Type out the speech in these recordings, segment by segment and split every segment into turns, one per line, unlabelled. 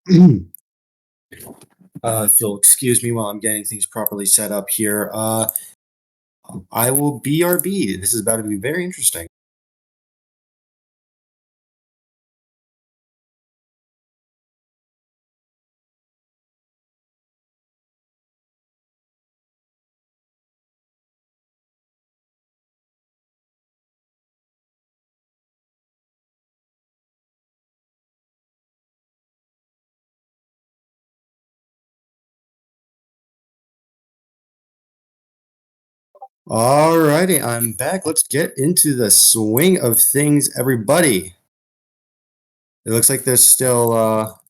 If you'll excuse me while I'm getting things properly set up here, I will BRB. This is about to be very interesting. Alrighty, I'm back. Let's get into the swing of things, everybody. It looks like they're still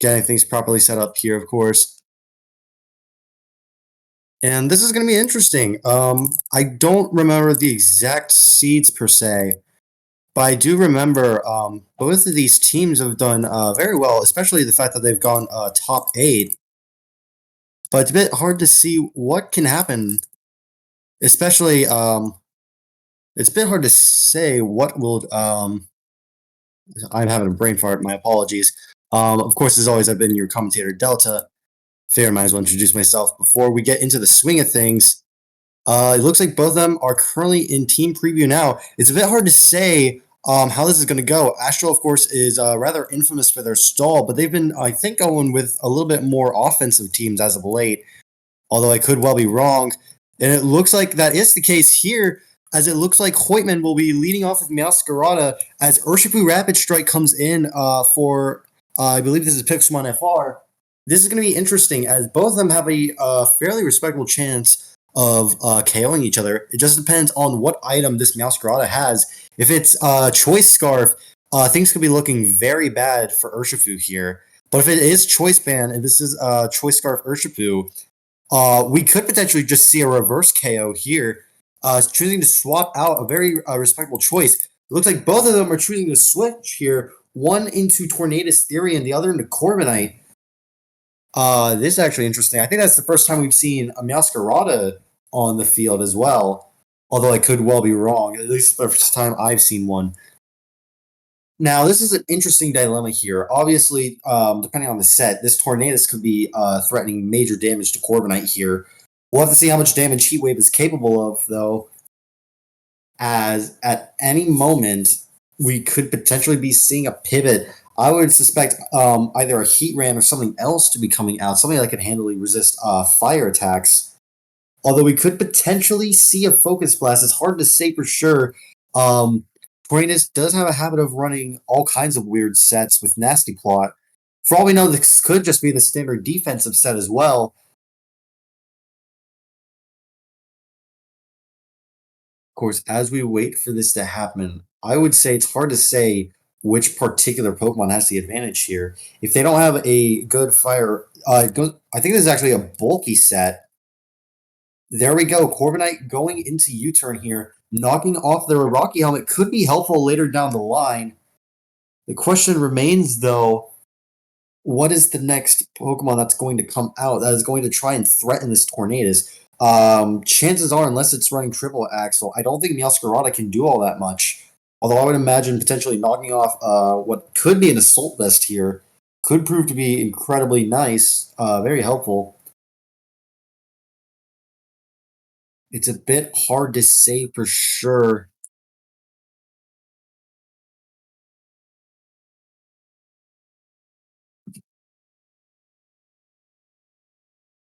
getting things properly set up here, of course. And this is going to be interesting. I don't remember the exact seeds per se, but I do remember both of these teams have done very well, especially the fact that they've gone top eight. But it's a bit hard to see what can happen, especially it's a bit hard to say what will I'm having a brain fart, my apologies. Of course, as always, I've been your commentator Delta. Fair, might as well introduce myself before we get into the swing of things. It looks like both of them are currently in team preview now. It's a bit hard to say how this is going to go. Astro, of course, is rather infamous for their stall, but they've been, I think, going with a little bit more offensive teams as of late, although I could well be wrong. And it looks like that is the case here, as it looks like Hoytman will be leading off with Masquerada as Urshifu Rapid Strike comes in for, I believe this is Pixelmon FR. This is going to be interesting, as both of them have a fairly respectable chance of KOing each other. It just depends on what item this Masquerada has. If it's Choice Scarf, things could be looking very bad for Urshifu here. But if it is Choice Band, and this is Choice Scarf Urshifu, we could potentially just see a reverse KO here, choosing to swap out a very respectable choice. It looks like both of them are choosing to switch here, one into Tornadus Theory and the other into Corbinite. This is actually interesting. I think that's the first time we've seen a Masquerada on the field as well, although I could well be wrong. At least the first time I've seen one. Now, this is an interesting dilemma here. Obviously, depending on the set, this Tornadus could be threatening major damage to Corbinite here. We'll have to see how much damage Heatwave is capable of, though, as at any moment, we could potentially be seeing a pivot. I would suspect either a Heat Ram or something else to be coming out, something that could handily resist fire attacks. Although we could potentially see a Focus Blast. It's hard to say for sure. Um, Tornadus does have a habit of running all kinds of weird sets with Nasty Plot. For all we know, this could just be the standard defensive set as well. Of course, as we wait for this to happen, I would say it's hard to say which particular Pokemon has the advantage here. If they don't have a good fire, I think this is actually a bulky set. There we go. Corbinite going into U-turn here, knocking off the Rocky Helmet could be helpful later down the line. The question remains, though, what is the next Pokemon that's going to come out that is going to try and threaten this Tornadus? Chances are, unless it's running Triple Axle, I don't think Meowscarada can do all that much. Although I would imagine potentially knocking off what could be an Assault Vest here could prove to be incredibly nice, very helpful. It's a bit hard to say for sure.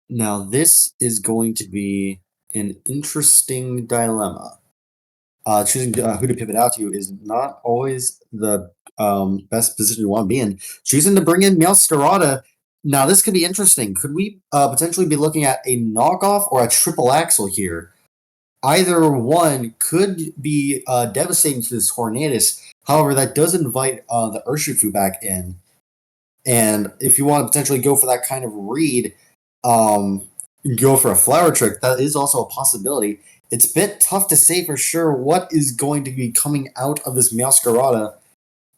Now, this is going to be an interesting dilemma. Choosing who to pivot out to is not always the best position you want to be in. Choosing to bring in Meowscarada, now this could be interesting. Could we potentially be looking at a knockoff or a triple axle here? Either one could be devastating to this Hornatus. However, that does invite the Urshifu back in. And if you want to potentially go for that kind of read, um, go for a flower trick, that is also a possibility. It's a bit tough to say for sure what is going to be coming out of this Masquerada,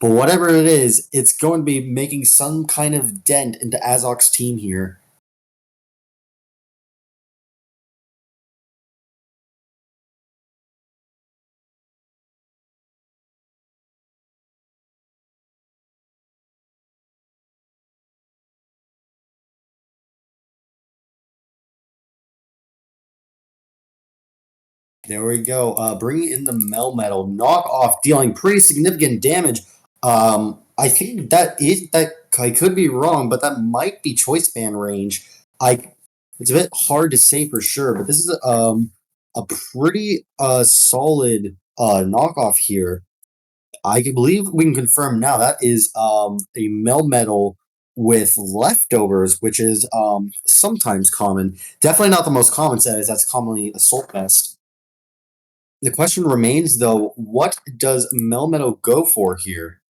but whatever it is, it's going to be making some kind of dent into Azok's team here. There we go. Bringing in the Melmetal knockoff, dealing pretty significant damage. I think that I could be wrong, but that might be choice band range. I It's a bit hard to say for sure, but this is a pretty solid knockoff here. I can believe we can confirm now that is a Melmetal with leftovers, which is sometimes common. Definitely not the most common set, as that's commonly Assault Vest. The question remains, though, what does Melmetal go for here?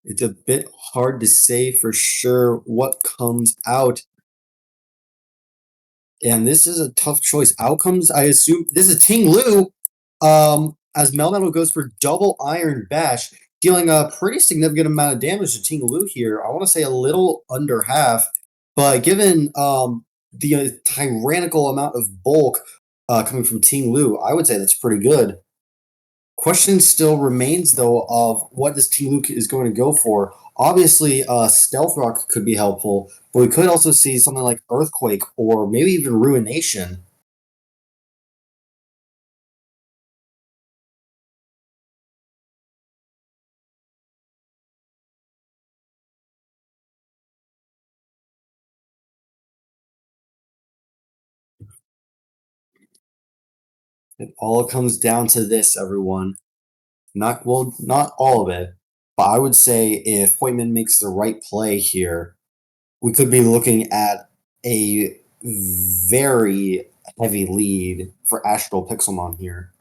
It's a bit hard to say for sure what comes out, and this is a tough choice. Outcomes, I assume this is Ting Lu. As Melmetal goes for double Iron Bash, dealing a pretty significant amount of damage to Ting Lu here. I want to say a little under half, but given the tyrannical amount of bulk coming from Ting Lu, I would say that's pretty good. Question still remains, though, of what this Team Luke is going to go for. Obviously, Stealth Rock could be helpful, but we could also see something like Earthquake or maybe even Ruination. It all comes down to this, everyone. Not all of it, but I would say if Hoytman makes the right play here, we could be looking at a very heavy lead for Astral Pixelmon here.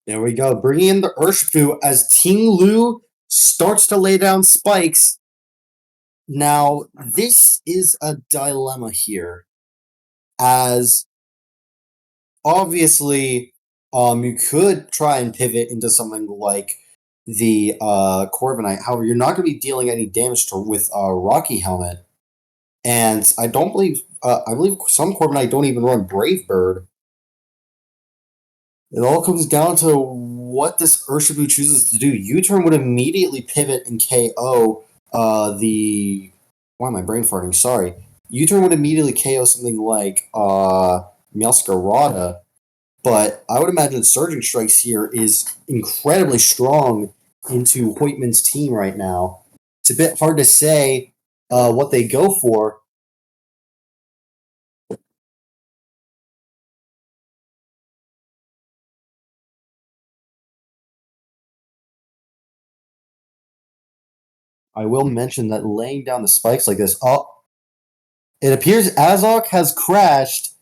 There we go. Bringing in the Urshifu as Ting Lu starts to lay down spikes. Now, this is a dilemma here, as obviously, you could try and pivot into something like the Corviknight. However, you're not going to be dealing any damage with Rocky Helmet, and I believe some Corviknight don't even run Brave Bird. It all comes down to what this Urshifu chooses to do. U-turn would immediately pivot and KO the. Why am I brain farting? Sorry. U-turn would immediately KO something like Meowscarada, but I would imagine Surging Strikes here is incredibly strong into Hoytman's team right now. It's a bit hard to say what they go for. I will mention that laying down the spikes like this. Oh, it appears Azok has crashed.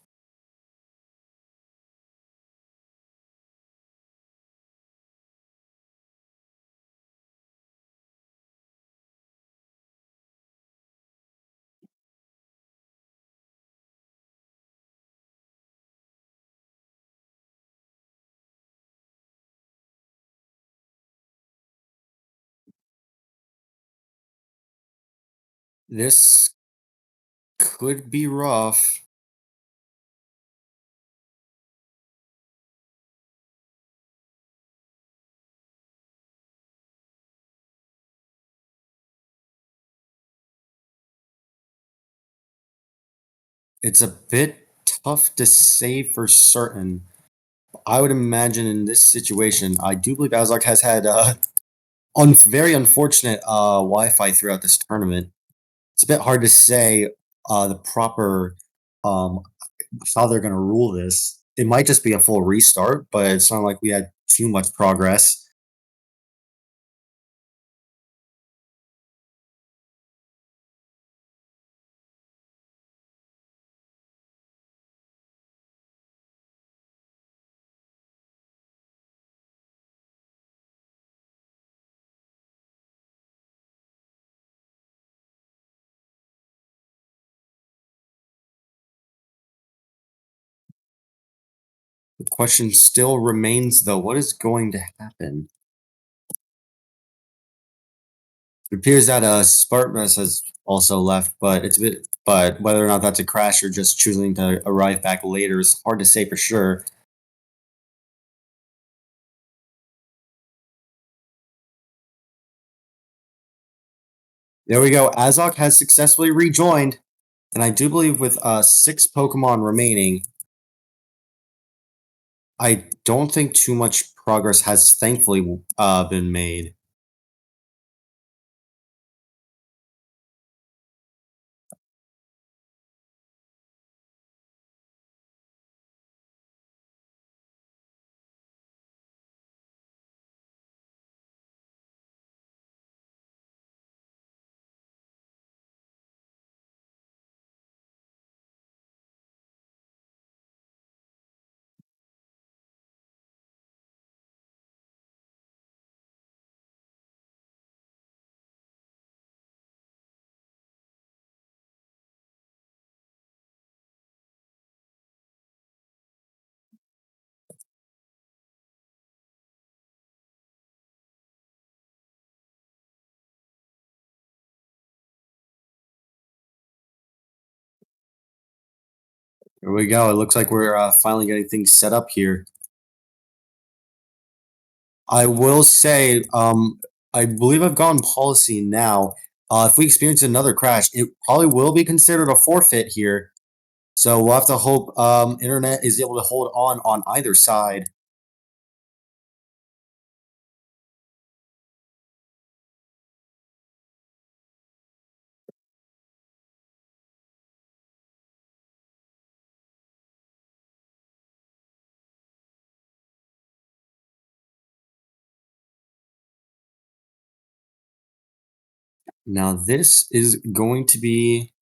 This could be rough. It's a bit tough to say for certain. I would imagine in this situation, I do believe Azok has had very unfortunate Wi-Fi throughout this tournament. It's a bit hard to say the proper um, how they're going to rule this. It might just be a full restart, but it's not like we had too much progress. The question still remains, though, what is going to happen? It appears that Spartmus has also left, but but whether or not that's a crash or just choosing to arrive back later is hard to say for sure. There we go. Azok has successfully rejoined, and I do believe with six Pokemon remaining, I don't think too much progress has thankfully been made. Here we go. It looks like we're finally getting things set up here. I will say, I believe I've gone policy now. If we experience another crash, it probably will be considered a forfeit here. So we'll have to hope internet is able to hold on either side. Now this is going to be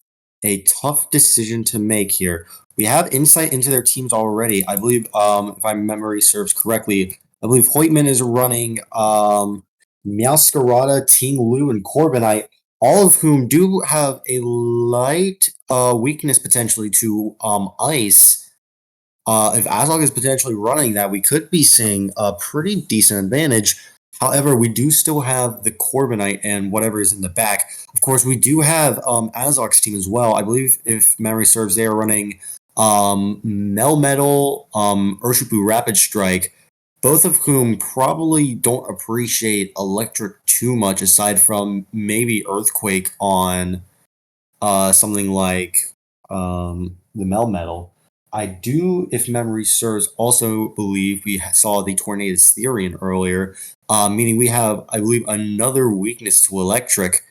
a tough decision to make here. We have insight into their teams already. I believe, if my memory serves correctly, I believe Hoytman is running Meowscarada, Ting Lu, and Corbinite, all of whom do have a light weakness potentially to ice. If Azog is potentially running that, we could be seeing a pretty decent advantage. However, we do still have the Corbinite and whatever is in the back. Of course, we do have Azog's team as well. I believe, if memory serves, they are running Melmetal, Urshifu Rapid Strike, both of whom probably don't appreciate Electric too much, aside from maybe Earthquake on something like the Melmetal. I do, if memory serves, also believe we saw the Tornadus Therian earlier, meaning we have, I believe, another weakness to electric.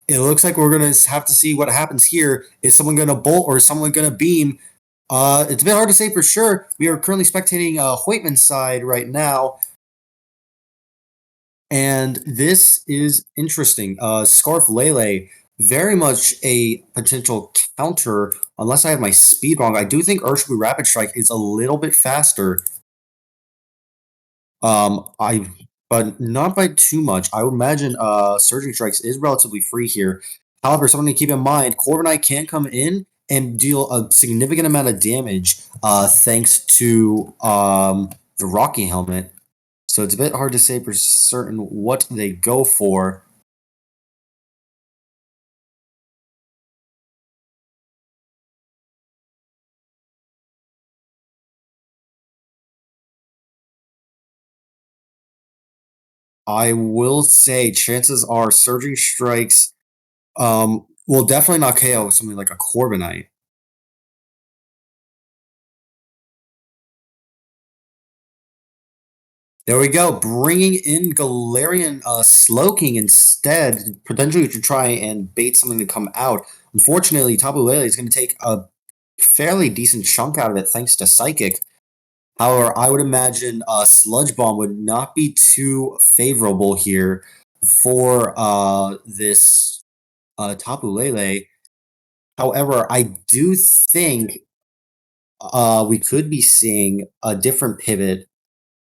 It looks like we're going to have to see what happens here. Is someone going to bolt or is someone going to beam? It's a bit hard to say for sure. We are currently spectating Hoytman's side right now. And this is interesting. Scarf Lele, very much a potential counter, unless I have my speed wrong. I do think Urshifu Rapid Strike is a little bit faster. I but not by too much. I would imagine Surging Strikes is relatively free here. However, something to keep in mind, Corviknight can come in and deal a significant amount of damage thanks to the Rocky Helmet. So it's a bit hard to say for certain what they go for. I will say chances are Surging Strikes will definitely not KO something like a Corbinite. There we go, bringing in Galarian Slowking instead, potentially to try and bait something to come out. Unfortunately, Tapu Lele is going to take a fairly decent chunk out of it thanks to Psychic. However, I would imagine Sludge Bomb would not be too favorable here for this Tapu Lele. However, I do think we could be seeing a different pivot.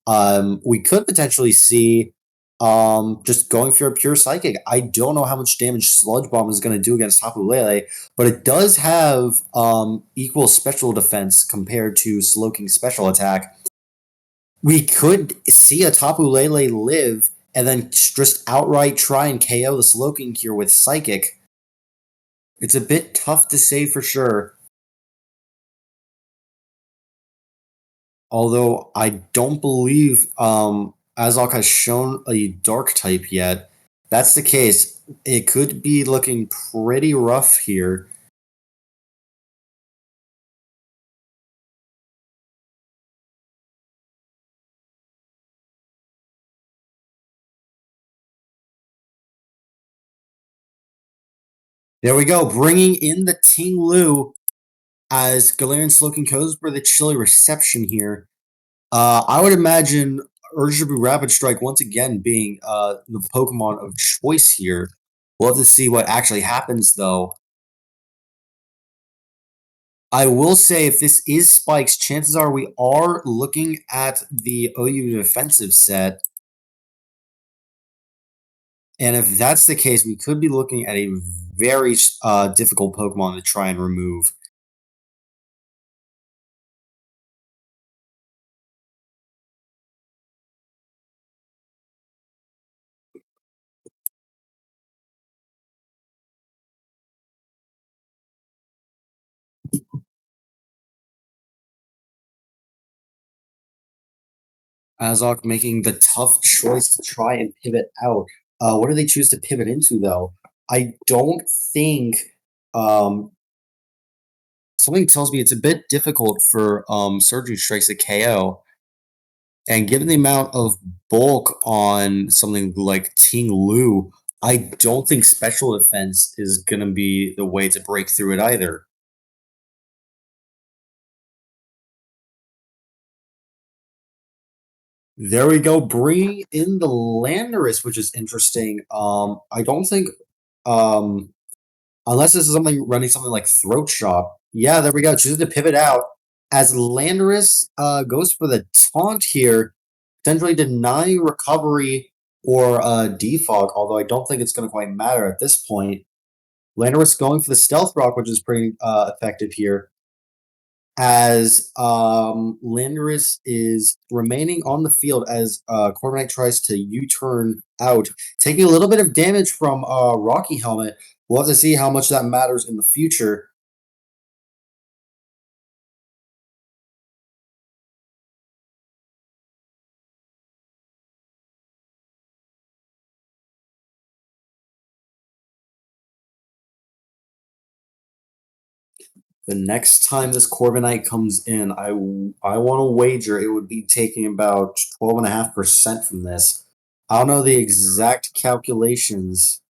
We could potentially see Just going for a pure psychic. I don't know how much damage Sludge Bomb is going to do against Tapu Lele, but it does have equal special defense compared to Slowking's special attack. We could see a Tapu Lele live and then just outright try and KO the Slowking here with Psychic. It's a bit tough to say for sure. Although I don't believe Azok has shown a Dark type yet. That's the case. It could be looking pretty rough here. There we go, bringing in the Ting Lu as Galarian Slowking goes for the chilly reception here. I would imagine Urshifu Rapid Strike once again being the Pokemon of choice here. We'll have to see what actually happens, though. I will say, if this is Spikes, chances are we are looking at the OU defensive set. And if that's the case, we could be looking at a very difficult Pokemon to try and remove. Azok making the tough choice to try and pivot out. What do they choose to pivot into, though? I don't think something tells me it's a bit difficult for Surgery Strikes to KO. And given the amount of bulk on something like Ting Lu, I don't think special defense is going to be the way to break through it either. There we go, bringing in the Landorus, which is interesting. I don't think, unless this is something running something like Throat Chop. Yeah, there we go. Chooses to pivot out as Landorus goes for the taunt here, potentially denying recovery or defog. Although I don't think it's going to quite matter at this point. Landorus going for the Stealth Rock, which is pretty effective here, as Landorus is remaining on the field as Corviknight tries to U-turn out, taking a little bit of damage from Rocky Helmet. We'll have to see how much that matters in the future. The next time this Corviknight comes in, I want to wager it would be taking about 12.5% from this. I don't know the exact calculations,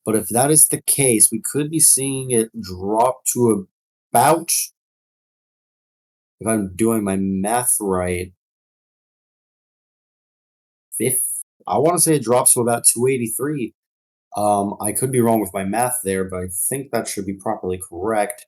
but if that is the case, we could be seeing it drop to about, if I'm doing my math right, I want to say it drops to about 283. I could be wrong with my math there, but I think that should be properly correct.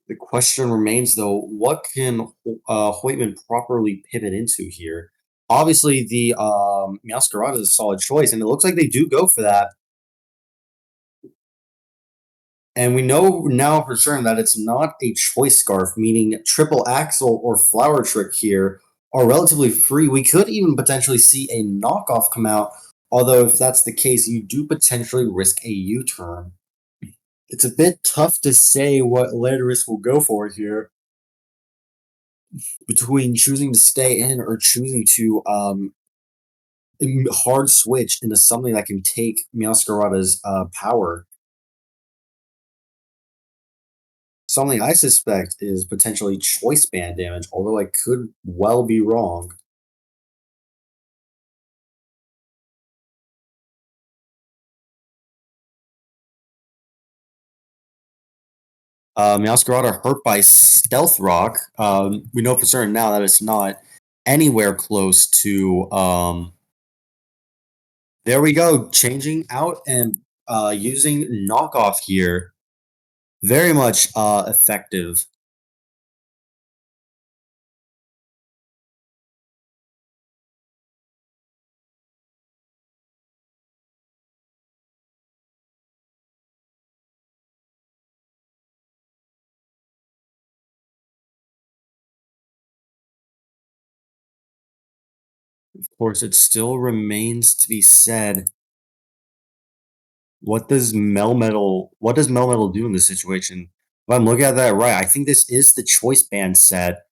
The question remains, though, what can Hoytman properly pivot into here? Obviously, the Meowscarada is a solid choice, and it looks like they do go for that. And we know now for certain that it's not a choice scarf, meaning Triple Axle or Flower Trick here are relatively free. We could even potentially see a knockoff come out, although if that's the case, you do potentially risk a U-turn. It's a bit tough to say what Landorus will go for here between choosing to stay in or choosing to hard switch into something that can take Meowscarada's power. Something I suspect is potentially choice band damage, although I could well be wrong. Meowscarada hurt by Stealth Rock. We know for certain now that it's not anywhere close to. There we go, changing out and using knockoff here. Very much effective. Of course, it still remains to be said. What does Melmetal do in this situation? If I'm looking at that right, I think this is the choice band set.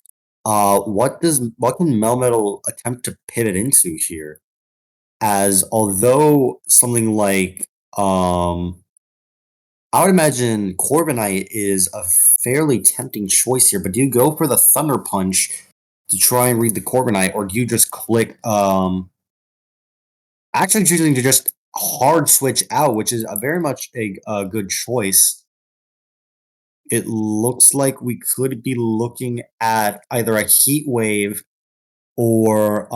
What can Melmetal attempt to pivot into here? As although something like I would imagine Corbinite is a fairly tempting choice here, but do you go for the Thunder Punch to try and read the Corbinite, or do you just click actually choosing to just hard switch out, which is a very much a good choice. It looks like we could be looking at either a Heat Wave or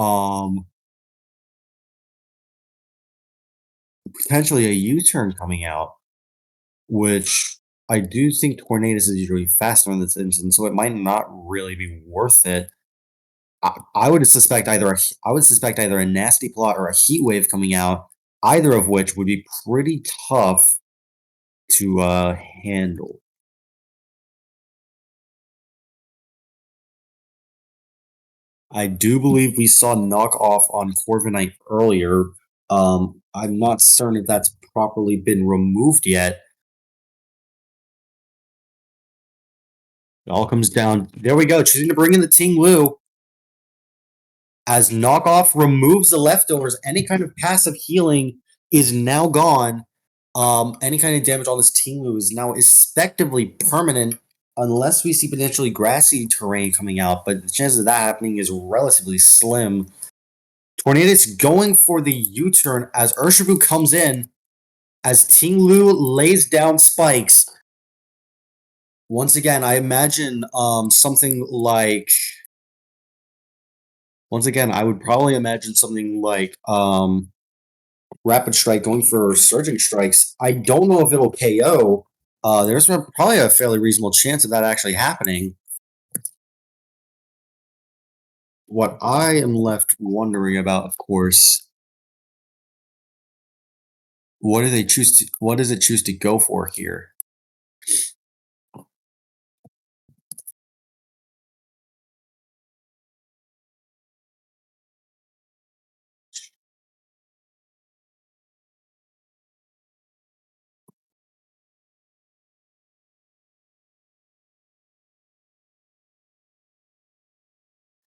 potentially a U-turn coming out, which I do think Tornadus is usually faster in this instance, so it might not really be worth it. I would suspect either a Nasty Plot or a Heat Wave coming out, either of which would be pretty tough to handle. I do believe we saw knockoff on Corviknight earlier. I'm not certain if that's properly been removed yet. It all comes down. There we go. Choosing to bring in the Ting Lu. As knockoff removes the leftovers, any kind of passive healing is now gone. Any kind of damage on this Ting Lu is now effectively permanent, unless we see potentially grassy terrain coming out. But the chances of that happening is relatively slim. Tornadus going for the U-turn as Urshifu comes in, as Ting Lu lays down spikes. Once again, I imagine something like. Once again, I would probably imagine something like Rapid Strike going for Surging Strikes. I don't know if it'll KO. There's probably a fairly reasonable chance of that actually happening. What I am left wondering about, of course, what do they choose to? What does it choose to go for here?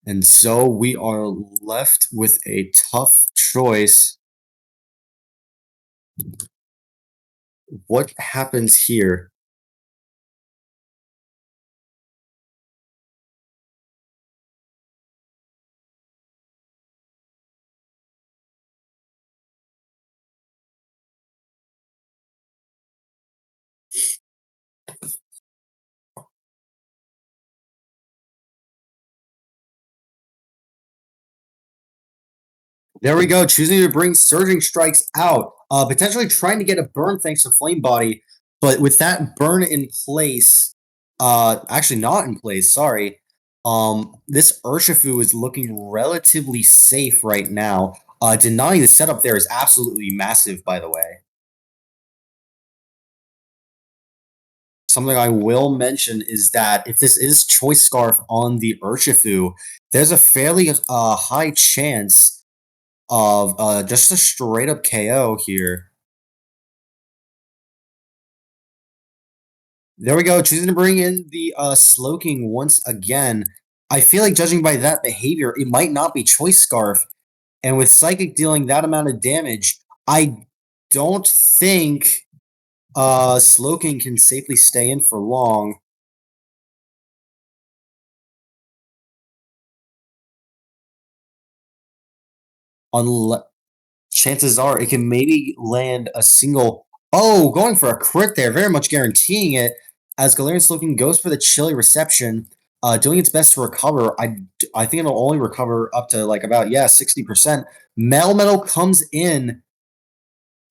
And so we are left with a tough choice. What happens here? There we go, choosing to bring Surging Strikes out. Potentially trying to get a burn thanks to Flame Body, but with that burn in place, actually not in place, sorry. This Urshifu is looking relatively safe right now. Denying the setup there is absolutely massive, by the way. Something I will mention is that if this is Choice Scarf on the Urshifu, there's a fairly high chance of just a straight up KO here. There we go, choosing to bring in the Slowking once again. I feel like judging by that behavior, it might not be Choice Scarf. And with Psychic dealing that amount of damage, I don't think Slowking can safely stay in for long. Unless chances are it can maybe land a single. Oh, going for a crit there, very much guaranteeing it. As Galarian Slowking goes for the chilly reception, doing its best to recover. I think it'll only recover up to like about 60%. Melmetal comes in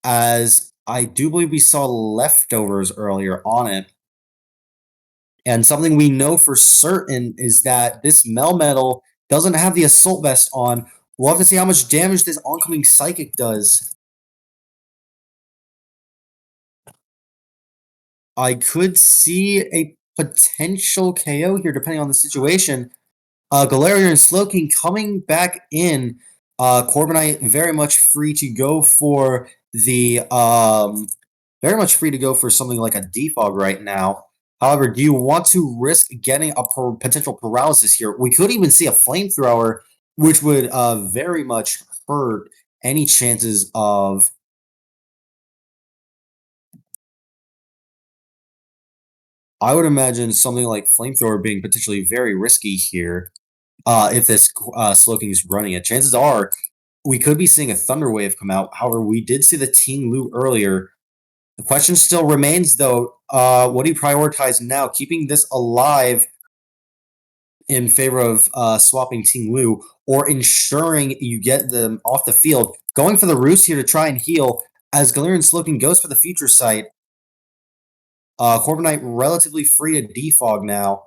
as I do believe we saw leftovers earlier on it. And something we know for certain is that this Melmetal doesn't have the Assault Vest on. We'll have to see how much damage this oncoming Psychic does. I could see a potential KO here, depending on the situation. Galarian and Slowking coming back in. Corviknight very much free to go for the very much free to go for something like a defog right now. However, do you want to risk getting a potential paralysis here? We could even see a flamethrower, which would very much hurt any chances of. I would imagine something like flamethrower being potentially very risky here. If this Slowking is running it, chances are we could be seeing a Thunder Wave come out. However, we did see the Ting Lu earlier. The question still remains, though, what do you prioritize now? Keeping this alive in favor of swapping Ting Lu, or ensuring you get them off the field? Going for the Roost here to try and heal, as Galarian Slowking goes for the Future Sight. Corviknight relatively free to defog now.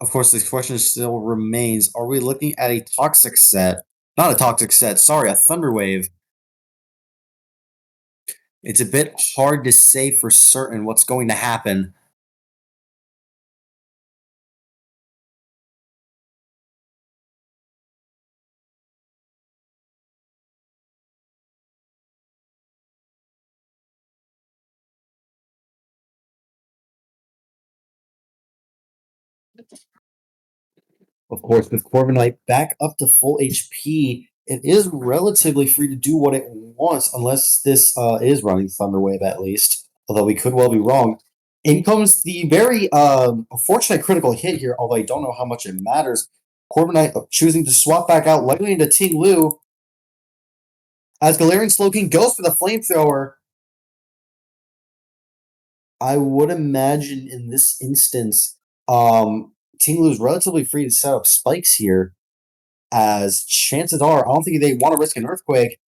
Of course, the question still remains, are we looking at a Toxic set? Not a Toxic set, sorry, a Thunder Wave. It's a bit hard to say for certain what's going to happen. Of course, with Corviknight back up to full HP, it is relatively free to do what it wants, unless this is running Thunder Wave at least, although we could well be wrong. In comes the very unfortunate critical hit here, although I don't know how much it matters. Corviknight choosing to swap back out, likely into Ting Lu, as Galarian Slowking goes for the Flamethrower. I would imagine in this instance, Ting Lu is relatively free to set up spikes here, as chances are, I don't think they want to risk an Earthquake.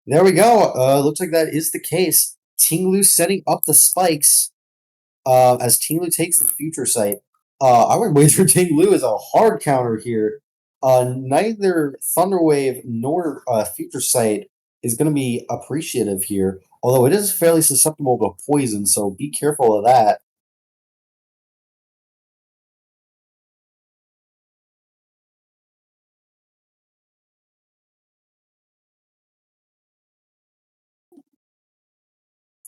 There we go. Looks like that is the case. Ting Lu setting up the spikes as Ting Lu takes the Future Sight. I would wager Ting Lu is a hard counter here. Neither Thunder Wave nor Future Sight is going to be appreciative here, although it is fairly susceptible to poison, so be careful of that.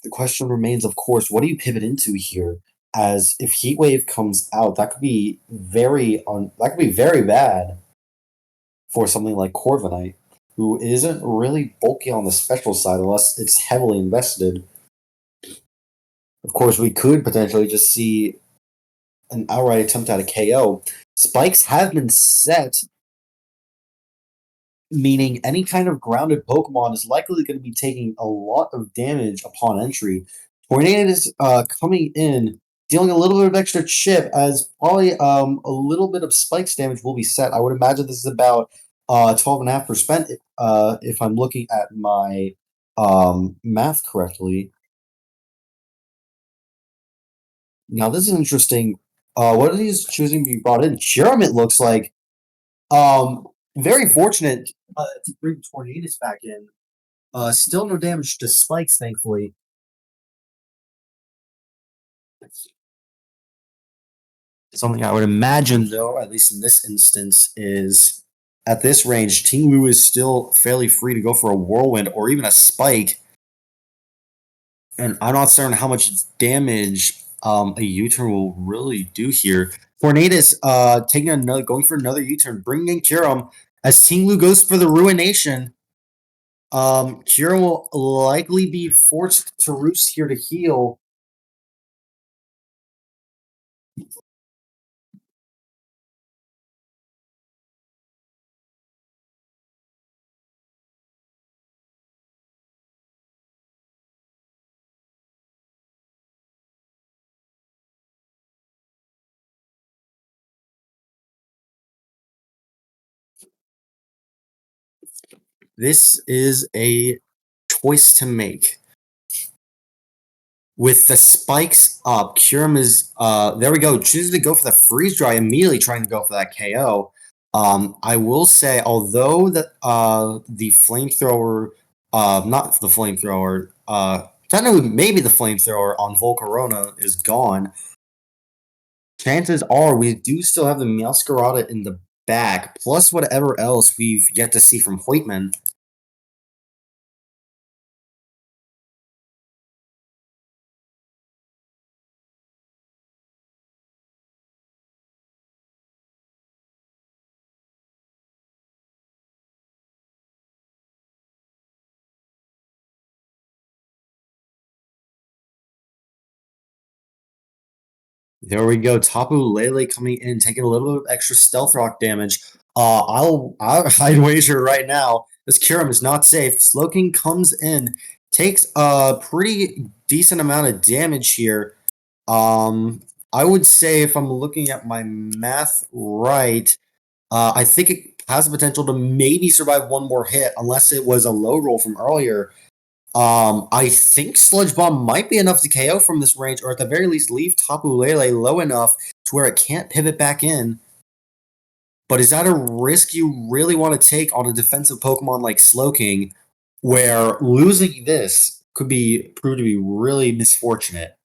The question remains, of course, what do you pivot into here? As if Heat Wave comes out, that could be very bad for something like Corviknight, who isn't really bulky on the special side unless it's heavily invested. Of course, we could potentially just see an outright attempt at a KO. Spikes have been set, meaning any kind of grounded Pokemon is likely going to be taking a lot of damage upon entry. Tornado is coming in, dealing a little bit of extra chip, as probably a little bit of Spikes damage will be set. I would imagine this is about 12.5% if I'm looking at my math correctly. Now, this is interesting. What are these choosing to be brought in? Jerem, it looks like. Very fortunate to bring Tornadus back in. Still no damage to Spikes, thankfully. Something I would imagine, though, at least in this instance, is at this range, Ting Lu is still fairly free to go for a Whirlwind or even a Spike. And I'm not certain how much damage a U-turn will really do here. Tornadus going for another U-turn, bringing in Kyurem as Ting Lu goes for the Ruination. Kyurem will likely be forced to roost here to heal. This is a choice to make. With the spikes up, Kyurem is there we go, chooses to go for the freeze dry, immediately trying to go for that KO. I will say, although the flamethrower, not the flamethrower, technically maybe the flamethrower on Volcarona is gone, chances are we do still have the Meowscarada in the back, plus whatever else we've yet to see from Hoytman. There we go. Tapu Lele coming in, taking a little bit of extra stealth rock damage. I'd wager right now this Kyurem is not safe. Slowking comes in, takes a pretty decent amount of damage here. Um, I would say if I'm looking at my math right, I think it has the potential to maybe survive one more hit, unless it was a low roll from earlier. I think Sludge Bomb might be enough to KO from this range, or at the very least leave Tapu Lele low enough to where it can't pivot back in. But is that a risk you really want to take on a defensive Pokemon like Slowking, where losing this could be proved to be really misfortunate?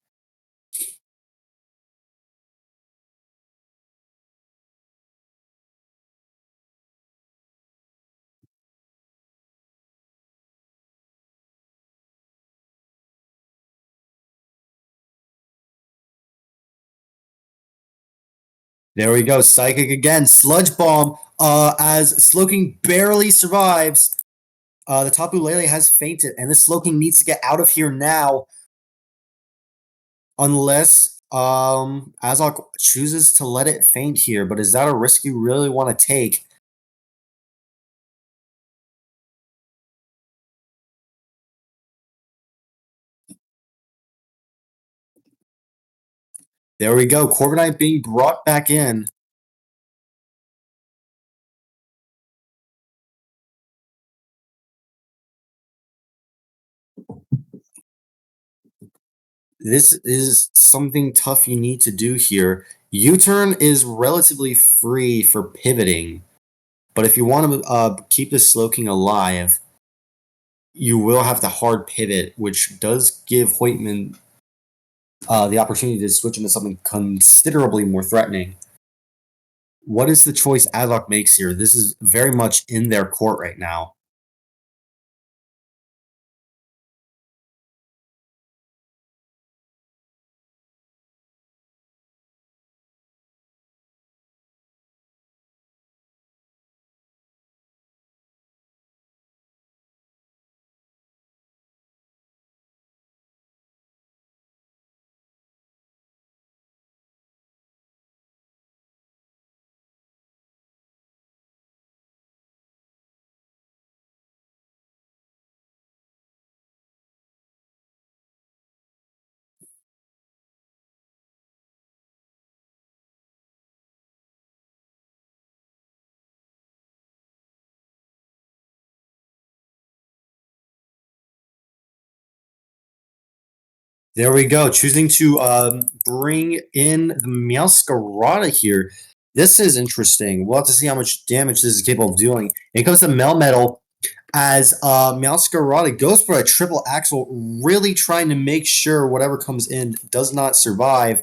There we go, Psychic again, Sludge Bomb. As Slowking barely survives, the Tapu Lele has fainted, and this Slowking needs to get out of here now. Unless Azok chooses to let it faint here, but is that a risk you really want to take? There we go, Corviknight being brought back in. This is something tough you need to do here. U-turn is relatively free for pivoting, but if you want to keep the Slowking alive, you will have to hard pivot, which does give Hoytman the opportunity to switch into something considerably more threatening. What is the choice Adlock makes here? This is very much in their court right now. There we go, choosing to bring in the Meowscarada here. This is interesting. We'll have to see how much damage this is capable of doing. Here comes the Melmetal as Meowscarada goes for a triple axle, really trying to make sure whatever comes in does not survive.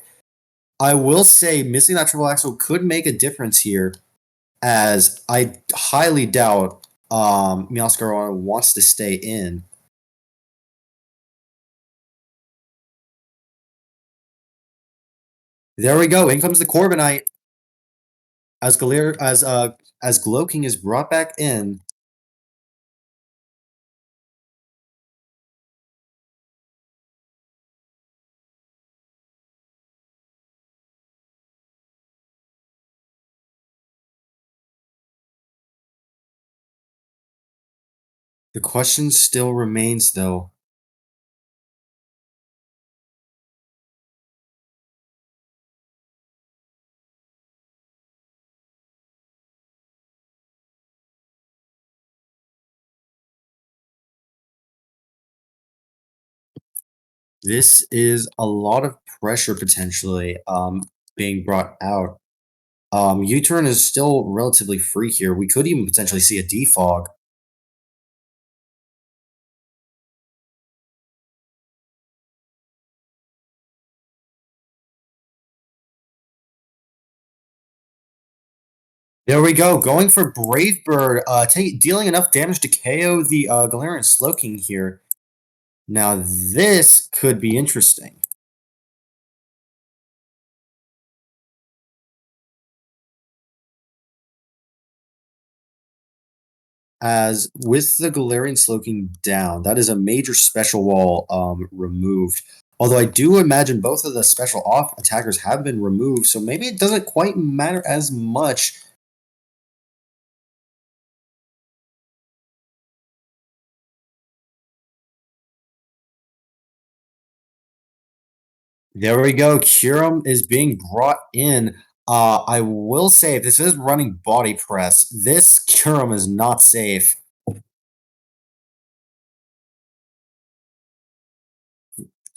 I will say missing that triple axle could make a difference here, as I highly doubt Meowscarada wants to stay in. There we go. In comes the Corviknight. As Glowking is brought back in, the question still remains though. This is a lot of pressure potentially being brought out. U-turn is still relatively free here. We could even potentially see a defog. There we go, going for Brave Bird, dealing enough damage to KO the Galarian Slowking here. Now this could be interesting. As with the Galarian Slowking down, that is a major special wall removed. Although I do imagine both of the special off attackers have been removed, so maybe it doesn't quite matter as much. There we go. Kyurem is being brought in. I will say, if this is running body press, this Kyurem is not safe. The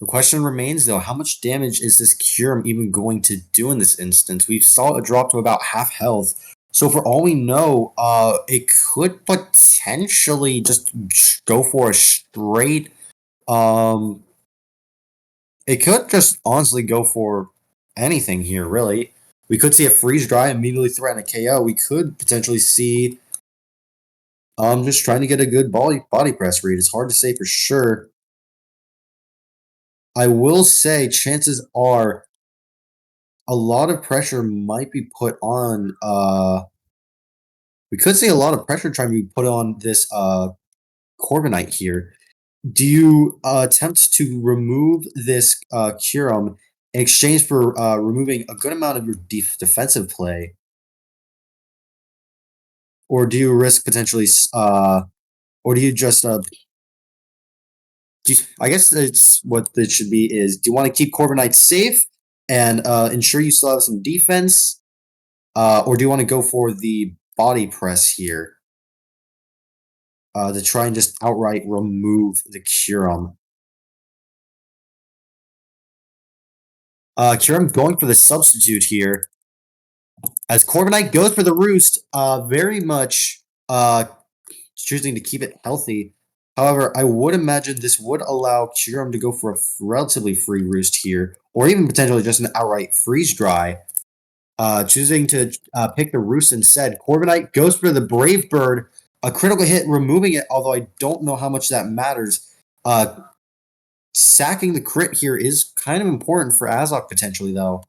question remains, though, how much damage is this Kyurem even going to do in this instance? We saw it drop to about half health. So for all we know, it could potentially just go for a straight. It could just honestly go for anything here, really. We could see a freeze dry immediately threaten a KO. We could potentially see just trying to get a good body press read. It's hard to say for sure. I will say chances are a lot of pressure might be put on we could see a lot of pressure trying to be put on this Corviknight here. Do you attempt to remove this Kyurem in exchange for removing a good amount of your defensive play? Or do you risk potentially or do you just I guess it's what it should be is do you want to keep Corviknight safe and ensure you still have some defense? Or do you want to go for the body press here to try and just outright remove the Kyurem? Kyurem going for the substitute here. As Corviknight goes for the roost, very much choosing to keep it healthy. However, I would imagine this would allow Kyurem to go for a relatively free roost here, or even potentially just an outright freeze dry. Choosing to pick the roost instead. Corviknight goes for the Brave Bird, a critical hit, removing it, although I don't know how much that matters. Sacking the crit here is kind of important for Azok potentially, though.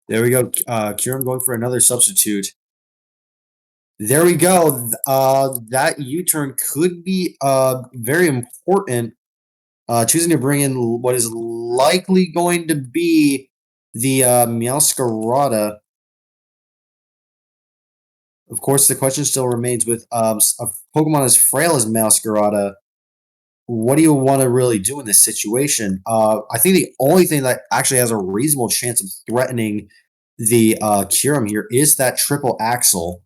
There we go. Kyurem going for another substitute. There we go. That U-turn could be very important. Choosing to bring in what is likely going to be the Meowscarada. Of course, the question still remains with a Pokemon as frail as Meowscarada. What do you want to really do in this situation? I think the only thing that actually has a reasonable chance of threatening the Kyurem here is that triple axle.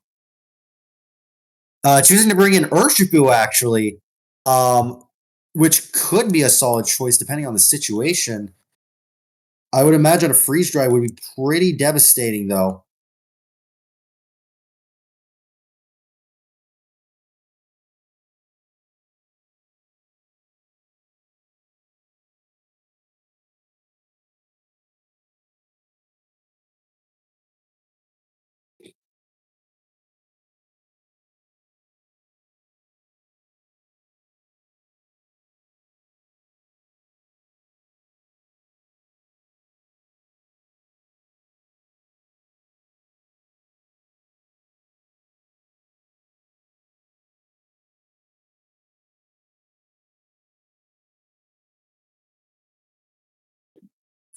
Choosing to bring in Urshifu, actually, which could be a solid choice depending on the situation. I would imagine a freeze dry would be pretty devastating, though.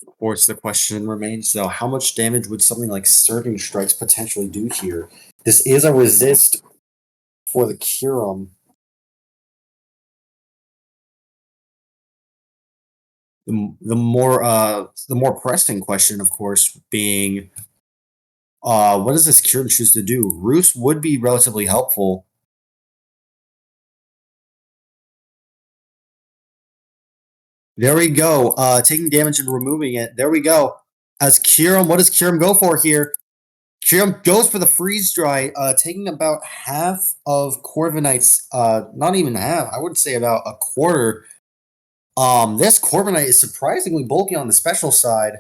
Of course, the question remains, though, how much damage would something like Surging Strikes potentially do here? This is a resist for the Kyurem. The more pressing question, of course, being what does this Kyurem choose to do? Roost would be relatively helpful. There we go. Taking damage and removing it. There we go. As Kiram, what does Kiram go for here? Kiram goes for the freeze dry, taking about half of Corviknight's, not even half, I would say about a quarter. This Corviknight is surprisingly bulky on the special side.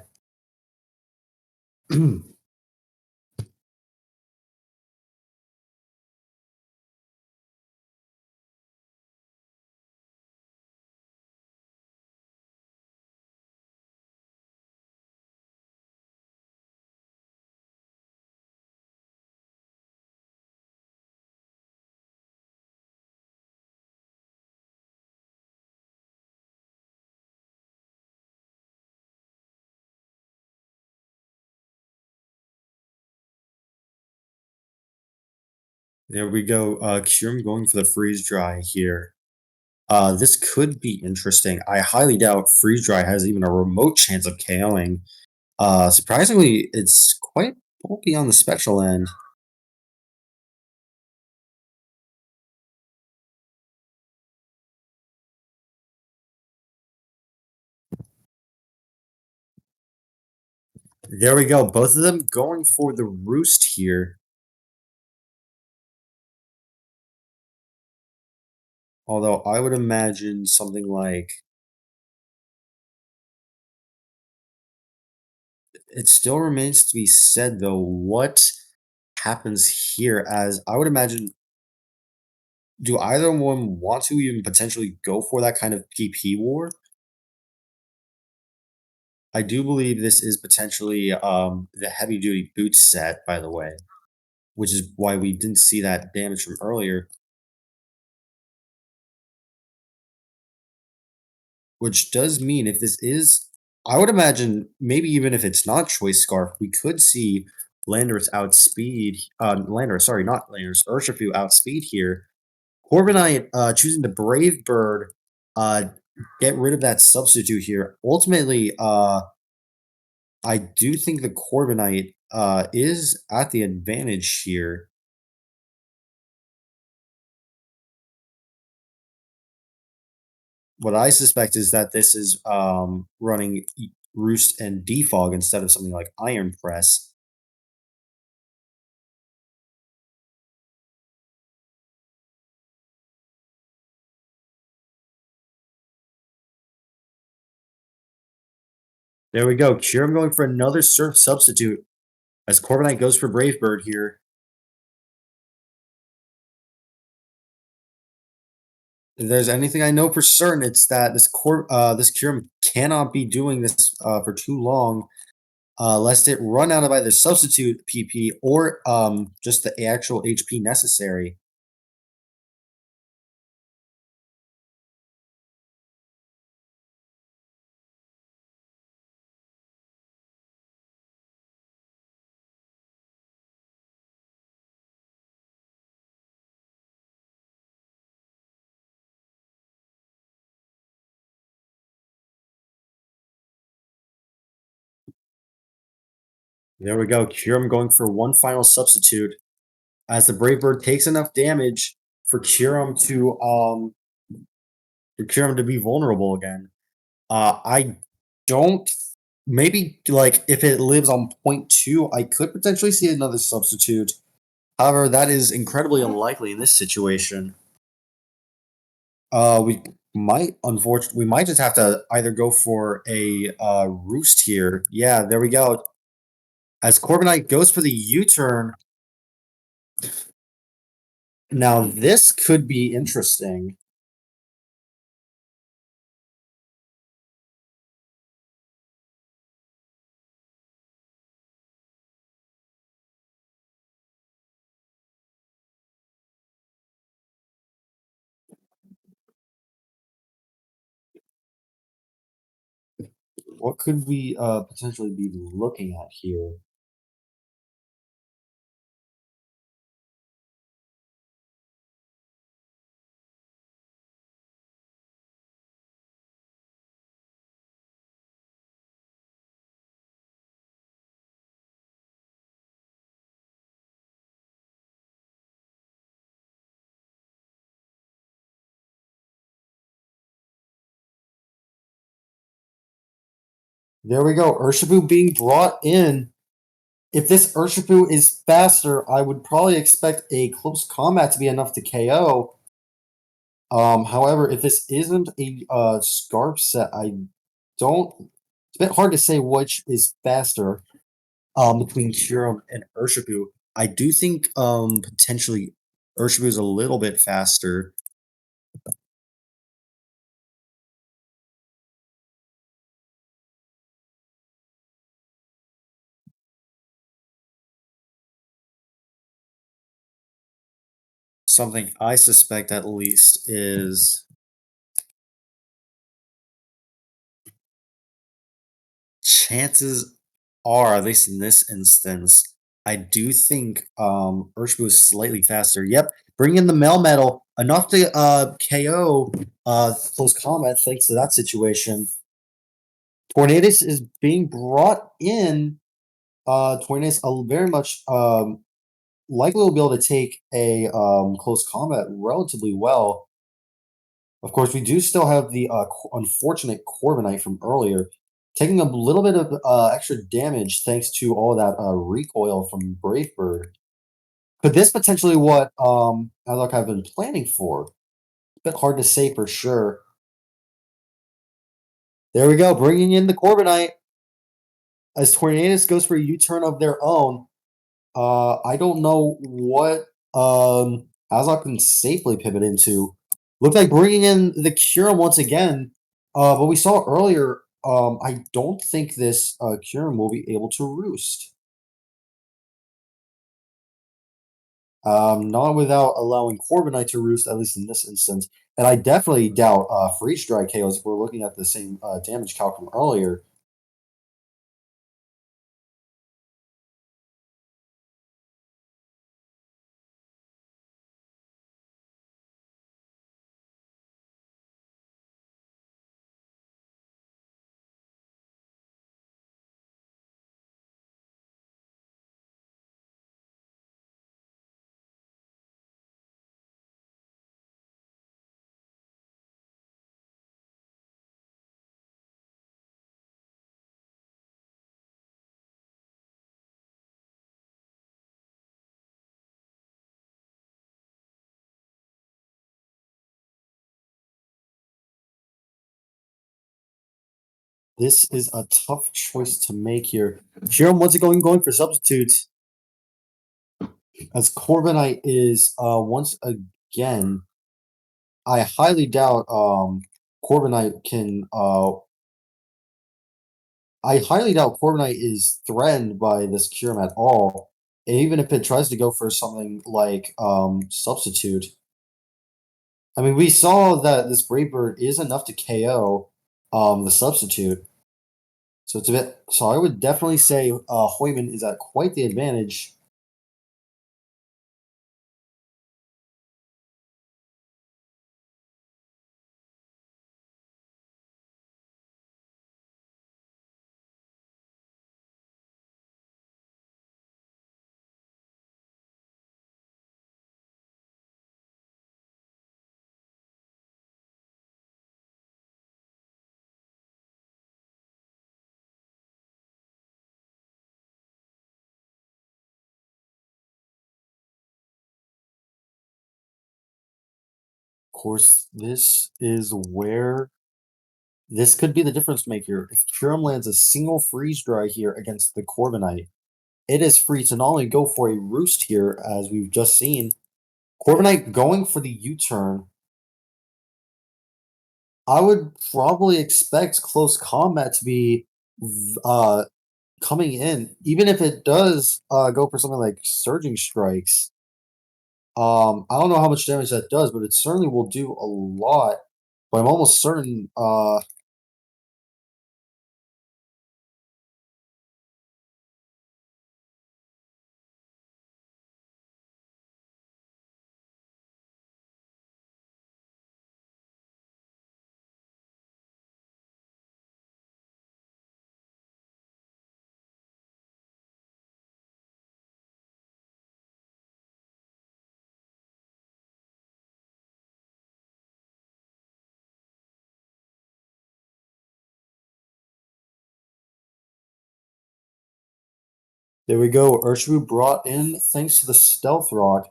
There we go. Kiram going for the freeze dry here. This could be interesting. I highly doubt freeze dry has even a remote chance of KOing. Surprisingly, it's quite bulky on the special end. There we go. Both of them going for the roost here. Although I would imagine something like it still remains to be said though what happens here, as I would imagine, do either one want to even potentially go for that kind of PP war? I do believe this is potentially the heavy duty boot set, by the way, which is why we didn't see that damage from earlier. Which does mean if this is, I would imagine maybe even if it's not Choice Scarf, we could see Landorus outspeed, Landorus, sorry, not Landorus, Urshifu outspeed here. Corviknight choosing the Brave Bird, uh, get rid of that substitute here. Ultimately, I do think the Corviknight is at the advantage here. What I suspect is that this is running Roost and Defog instead of something like Iron Press. There we go. Kiram going for another Surf substitute as Corviknight goes for Brave Bird here. If there's anything I know for certain, it's that this Kiram cannot be doing this for too long, lest it run out of either substitute PP or just the actual HP necessary. There we go. Kiram going for one final substitute as the Brave Bird takes enough damage for Kiram to be vulnerable again. I don't. Maybe like if it lives on point two, I could potentially see another substitute. However, that is incredibly unlikely in this situation. We might unfortunately we might just have to either go for a roost here. Yeah, there we go. As Corviknight goes for the U-turn. Now this could be interesting. What could we potentially be looking at here? There we go. Urshifu being brought in. If this Urshifu is faster, I would probably expect a close combat to be enough to KO. However, if this isn't a Scarf set, I don't. It's a bit hard to say which is faster between Kyurem and Urshifu. I do think potentially Urshifu is a little bit faster. Something I suspect at least is chances are, at least in this instance, I do think Urshifu is slightly faster. Yep, bring in the Melmetal, enough to KO close combat thanks to that situation. Tornadus is being brought in. Tornadus very much likely will be able to take a close combat relatively well. Of course, we do still have the unfortunate Corviknight from earlier, taking a little bit of extra damage thanks to all that recoil from Brave Bird. Could this potentially what Alok have been planning for? A bit hard to say for sure. There we go, bringing in the Corviknight as Tornadus goes for a U-turn of their own. I don't know what Azok can safely pivot into. Looked like bringing in the Kyurem once again. But we saw earlier, I don't think this Kyurem will be able to roost. Not without allowing Corviknight to roost, at least in this instance. And I definitely doubt Freeze Dry KOs if we're looking at the same damage calc from earlier. This is a tough choice to make here. Kyurem once again going for substitutes. As Corviknight is once again, I highly doubt Corviknight can I highly doubt Corviknight is threatened by this Kyurem at all. Even if it tries to go for something like substitute. I mean, we saw that this Brave Bird is enough to KO the substitute. So it's a bit so I would definitely say Hoyman is at quite the advantage. Of course, this is where this could be the difference maker. If Kyurem lands a single freeze dry here against the Corviknight, it is free to not only go for a roost here, as we've just seen. Corviknight going for the U-turn. I would probably expect close combat to be uh, coming in, even if it does go for something like Surging Strikes. I don't know how much damage that does, but it certainly will do a lot. But I'm almost certain There we go. Urshifu brought in thanks to the Stealth Rock.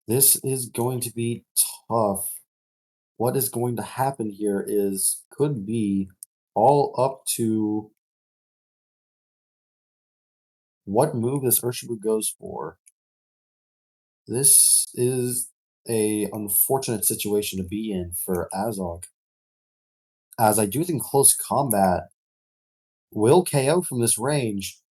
This is going to be tough. What is going to happen here could be all up to what move this Urshifu goes for. This is a unfortunate situation to be in for Azog, as I do think close combat will KO from this range.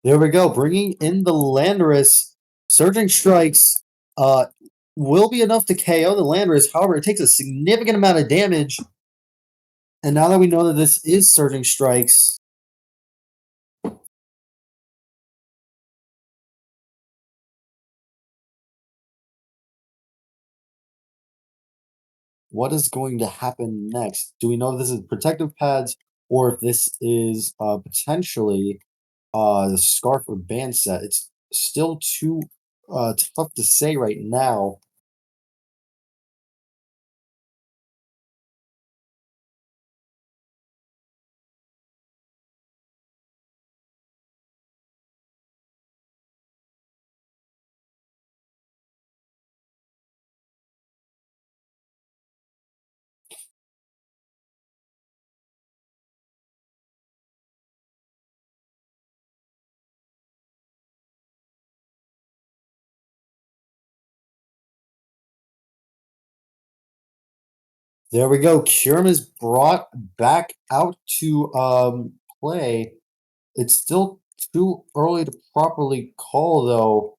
There we go, bringing in the Landorus. Surging Strikes uh, will be enough to KO the Landorus. However, it takes a significant amount of damage. And now that we know that this is Surging Strikes, what is going to happen next? Do we know if this is Protective Pads or if this is potentially the Scarf or Band Set? It's still too tough to say right now. There we go. Kyurem is brought back out to play. It's still too early to properly call, though.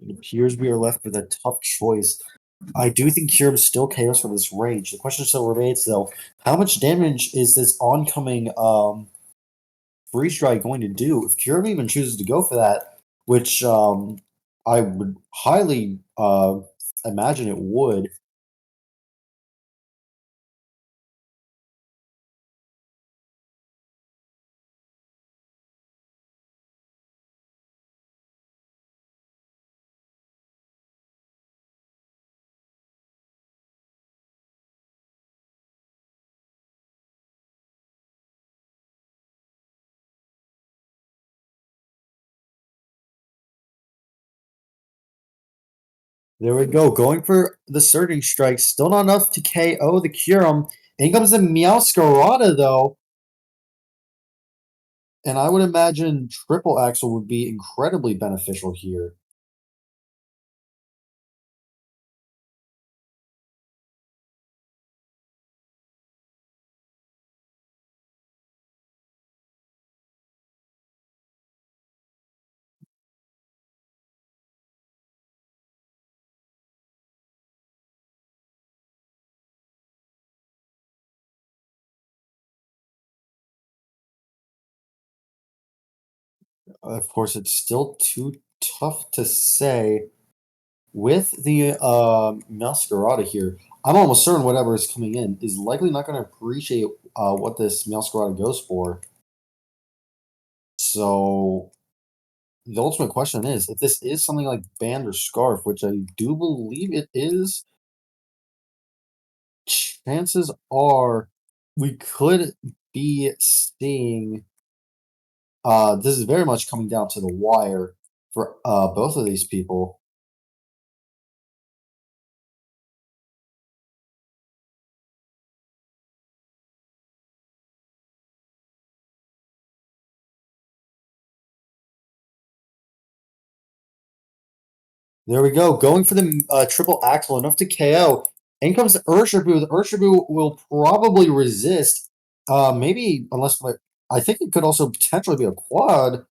It appears we are left with a tough choice. I do think Kyurem still KOs from this range. The question still remains, though, how much damage is this oncoming Freeze Strike going to do? If Kyurem even chooses to go for that, which I would highly imagine it would. There we go. Going for the Surging Strike. Still not enough to KO the Kyurem. In comes the Meowscarada, though. And I would imagine Triple Axle would be incredibly beneficial here. Of course, it's still too tough to say. With the Meowscarada here, I'm almost certain whatever is coming in is likely not going to appreciate what this Meowscarada goes for. So the ultimate question is, if this is something like Band or Scarf, which I do believe it is, chances are we could be seeing This is very much coming down to the wire for both of these people. There we go. Going for the triple axle, enough to KO. In comes the Urshifu. The Urshifu will probably resist. Maybe, unless I think it could also potentially be a quad,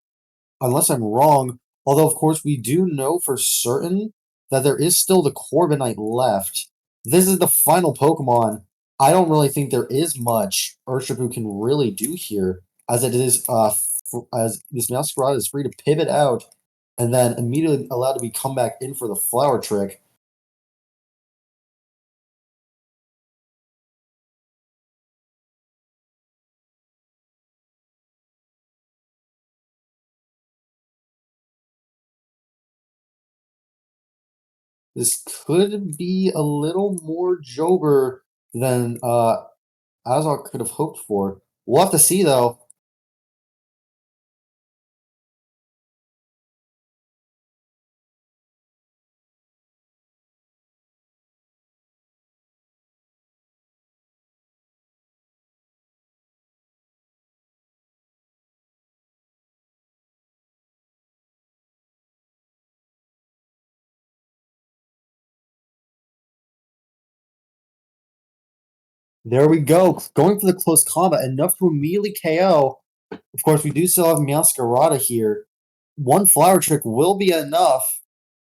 unless I'm wrong. Although, of course, we do know for certain that there is still the Corviknight left. This is the final Pokemon. I don't really think there is much Urshifu can really do here, as it is as this Meowscarada is free to pivot out and then immediately allowed to be come back in for the flower trick. This could be a little more Jober than Azog could have hoped for. We'll have to see though. There we go. Going for the close combat, enough to immediately KO. Of course, we do still have Meowscarada here. One flower trick will be enough.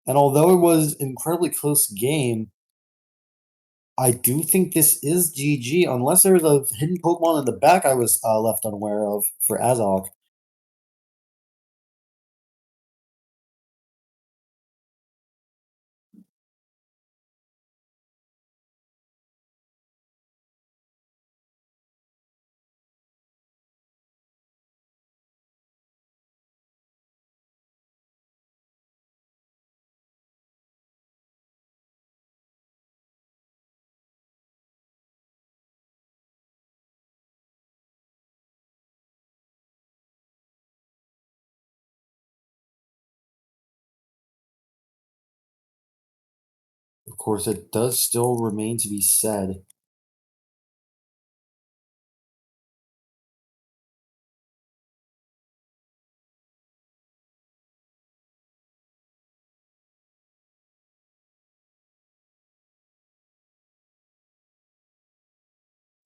And although it was an incredibly close game, I do think this is GG, unless there's a hidden Pokemon in the back I was left unaware of for Azog. Of course, it does still remain to be said.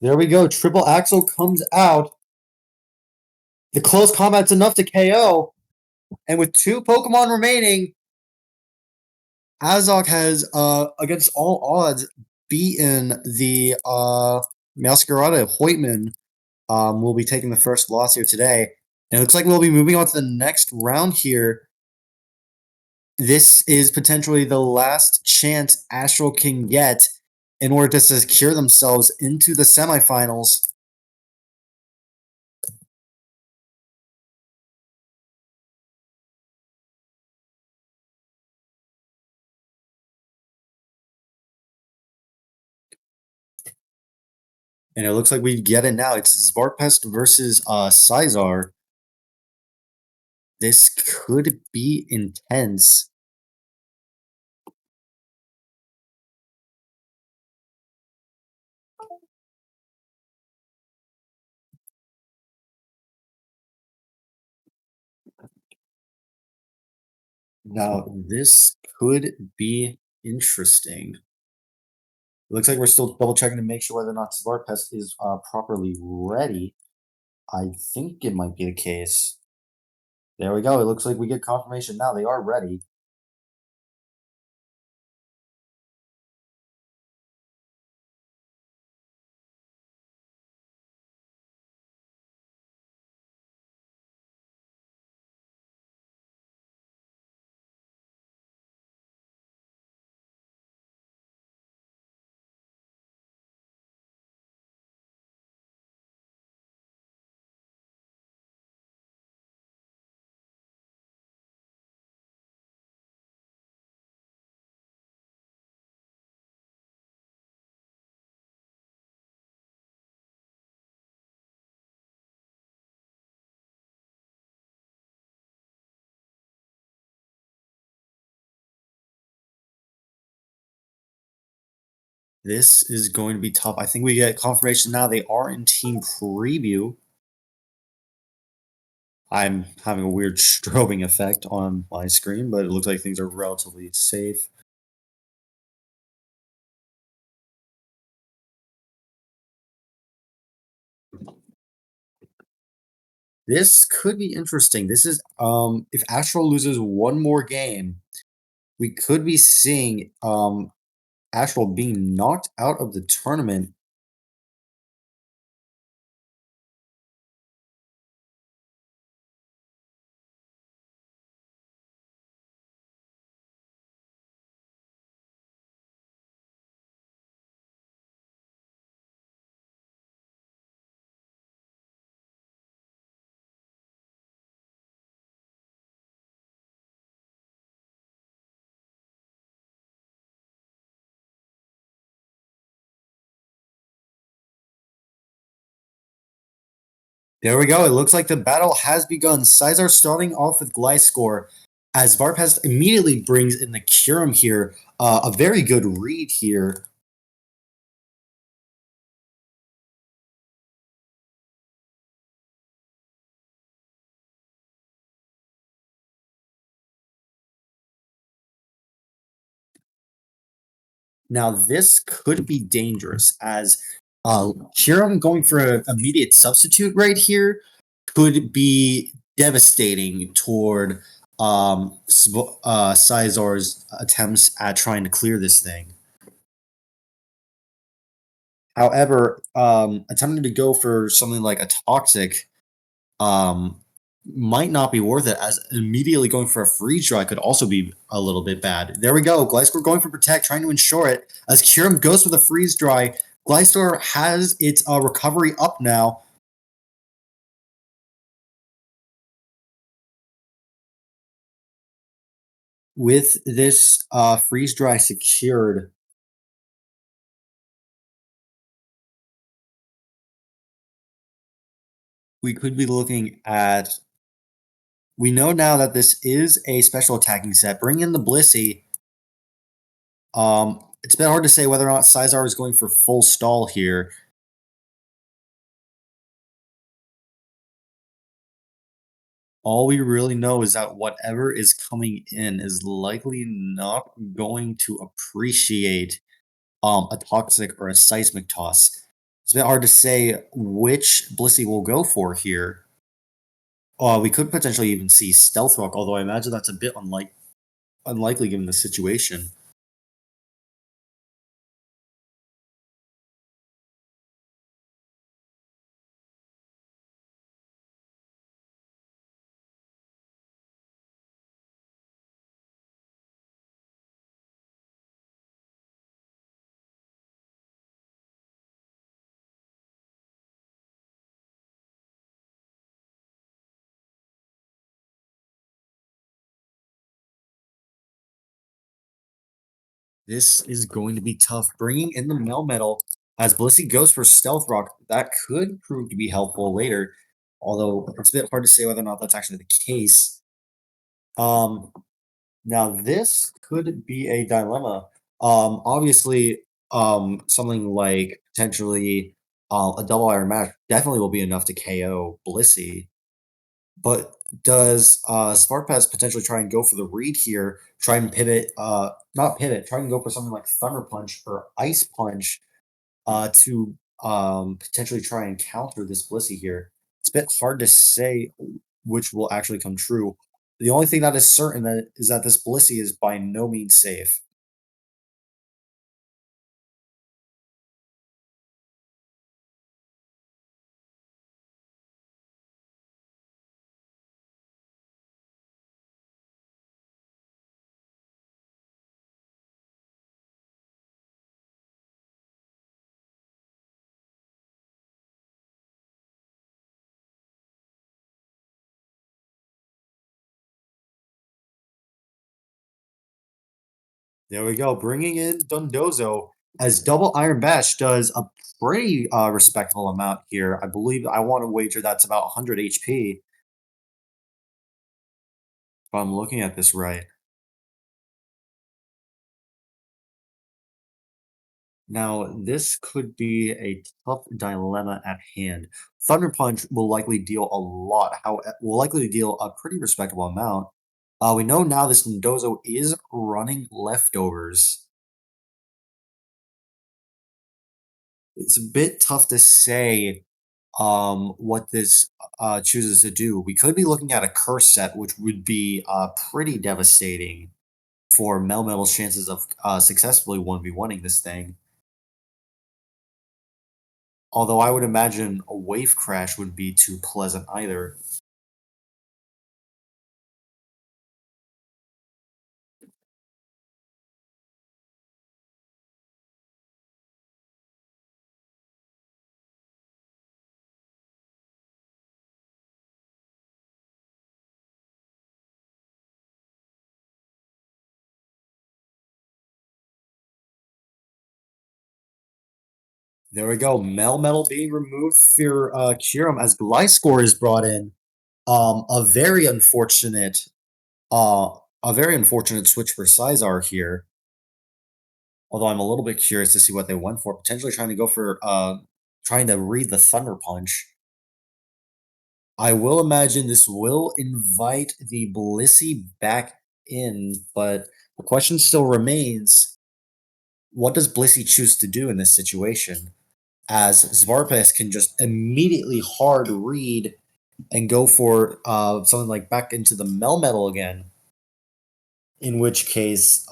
There we go. Triple Axel comes out. The close combat's enough to KO. And with two Pokemon remaining, Azog has, against all odds, beaten the Masquerada. Hoytman will be taking the first loss here today. And it looks like we'll be moving on to the next round here. This is potentially the last chance Astral can get in order to secure themselves into the semifinals. And it looks like we get it now. It's Svartpest versus Sizar. This could be intense. Now, this could be interesting. It looks like we're still double checking to make sure whether or not Svartpest is properly ready. I think it might be the case. There we go. It looks like we get confirmation now. They are ready. This is going to be tough. I think we get confirmation now they are in team preview. I'm having a weird strobing effect on my screen, but it looks like things are relatively safe. This could be interesting. This is if Astral loses one more game, we could be seeing Astral being knocked out of the tournament. There we go. It looks like the battle has begun. Sizar starting off with Gliscor as Varpest immediately brings in the Kyurem here. A very good read here. Now, this could be dangerous as Kyurem going for an immediate substitute right here could be devastating toward Sizar's attempts at trying to clear this thing. However, attempting to go for something like a toxic um, might not be worth it, as immediately going for a freeze dry could also be a little bit bad. There we go. Gliscor going for protect, trying to ensure it. As Kyurem goes for the freeze dry, Gliscor has its recovery up now. With this freeze dry secured, we could be looking at. We know now that this is a special attacking set. Bring in the Blissey. It's a bit hard to say whether or not Sizar is going for full stall here. All we really know is that whatever is coming in is likely not going to appreciate a toxic or a seismic toss. It's a bit hard to say which Blissey will go for here. We could potentially even see Stealth Rock, although I imagine that's a bit unlikely given the situation. This is going to be tough. Bringing in the Melmetal as Blissey goes for Stealth Rock, that could prove to be helpful later, although it's a bit hard to say whether or not that's actually the case. Um, Now this could be a dilemma. Obviously, something like potentially a double iron match definitely will be enough to KO Blissey. But does Spark Pass potentially try and go for the read here? Try and pivot, not pivot, try and go for something like Thunder Punch or Ice Punch to potentially try and counter this Blissey here. It's a bit hard to say which will actually come true. The only thing that is certain that is that this Blissey is by no means safe. There we go, bringing in Dundozo as Double Iron Bash does a pretty respectable amount here. I believe I want to wager that's about 100 HP if I'm looking at this right. Now, this could be a tough dilemma at hand. Thunder Punch will likely deal a lot, how will likely deal a pretty respectable amount. We know now this Mendoza is running leftovers. It's a bit tough to say what this chooses to do. We could be looking at a curse set, which would be pretty devastating for Melmetal's chances of successfully 1v1ing this thing. Although I would imagine a wave crash wouldn't be too pleasant either. There we go. Melmetal being removed for Kyurem as Gliscor is brought in. A very unfortunate switch for Sizar here. Although I'm a little bit curious to see what they went for. Potentially trying to go for trying to read the Thunder Punch. I will imagine this will invite the Blissey back in, but the question still remains, what does Blissey choose to do in this situation? As Svarpes can just immediately hard read and go for something like back into the Melmetal again, in which case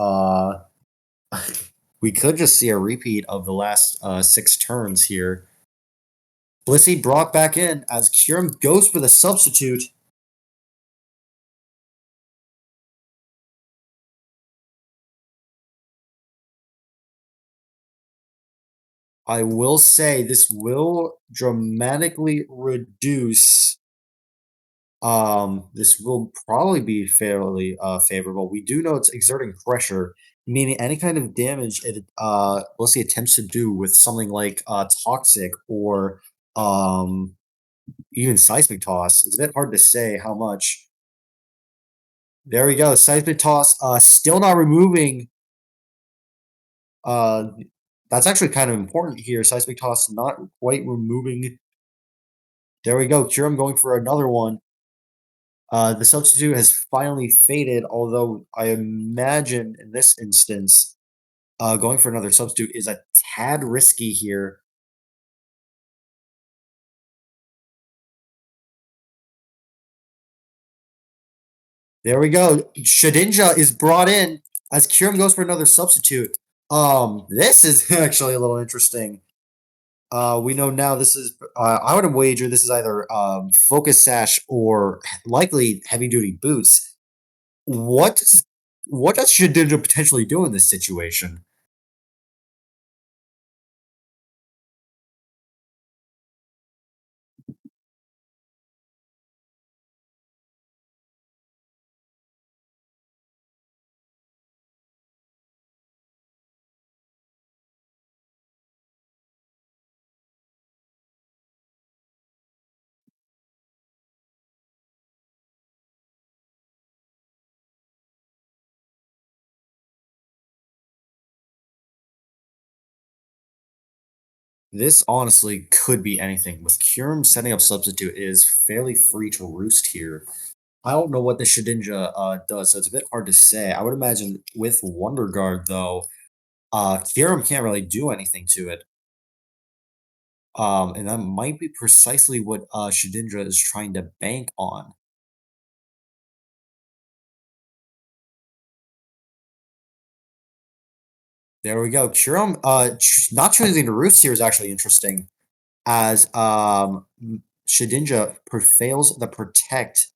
we could just see a repeat of the last 6 turns here. Blissey brought back in as Kyurem goes for the substitute. I will say this will dramatically reduce. This will probably be fairly favorable. We do know it's exerting pressure, meaning any kind of damage it let's say attempts to do with something like toxic or even seismic toss. It's a bit hard to say how much. There we go. Seismic toss still not removing uh that's actually kind of important here. Seismic toss not quite removing. There we go. Kyurem going for another one. The substitute has finally faded, although I imagine in this instance, going for another substitute is a tad risky here. There we go. Shedinja is brought in as Kyurem goes for another substitute. This is actually a little interesting. We know now this is, I would wager this is either Focus Sash or likely heavy duty boots. What does what does Shedinja potentially do in this situation? This honestly could be anything. With Kyurem setting up substitute, it is fairly free to roost here. I don't know what the Shedinja does, so it's a bit hard to say. I would imagine with Wonder Guard, though, Kyurem can't really do anything to it. And that might be precisely what Shedinja is trying to bank on. There we go. Kyurem not choosing to roost here is actually interesting, as Shedinja fails the protect.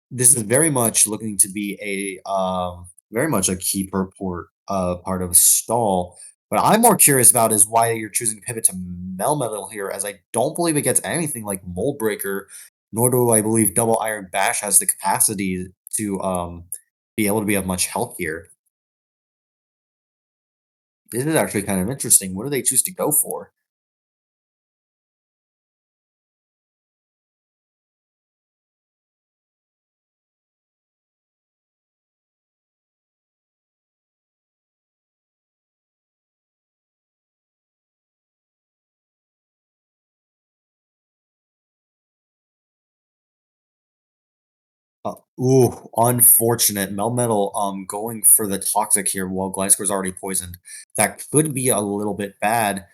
This is very much looking to be a very much a key purport part of stall. But I'm more curious about is why you're choosing to pivot to Melmetal here, as I don't believe it gets anything like Mold Breaker, nor do I believe Double Iron Bash has the capacity to be able to be of much help here. This is actually kind of interesting. What do they choose to go for? Unfortunate. Melmetal going for the toxic here while Gliscor's already poisoned. That could be a little bit bad.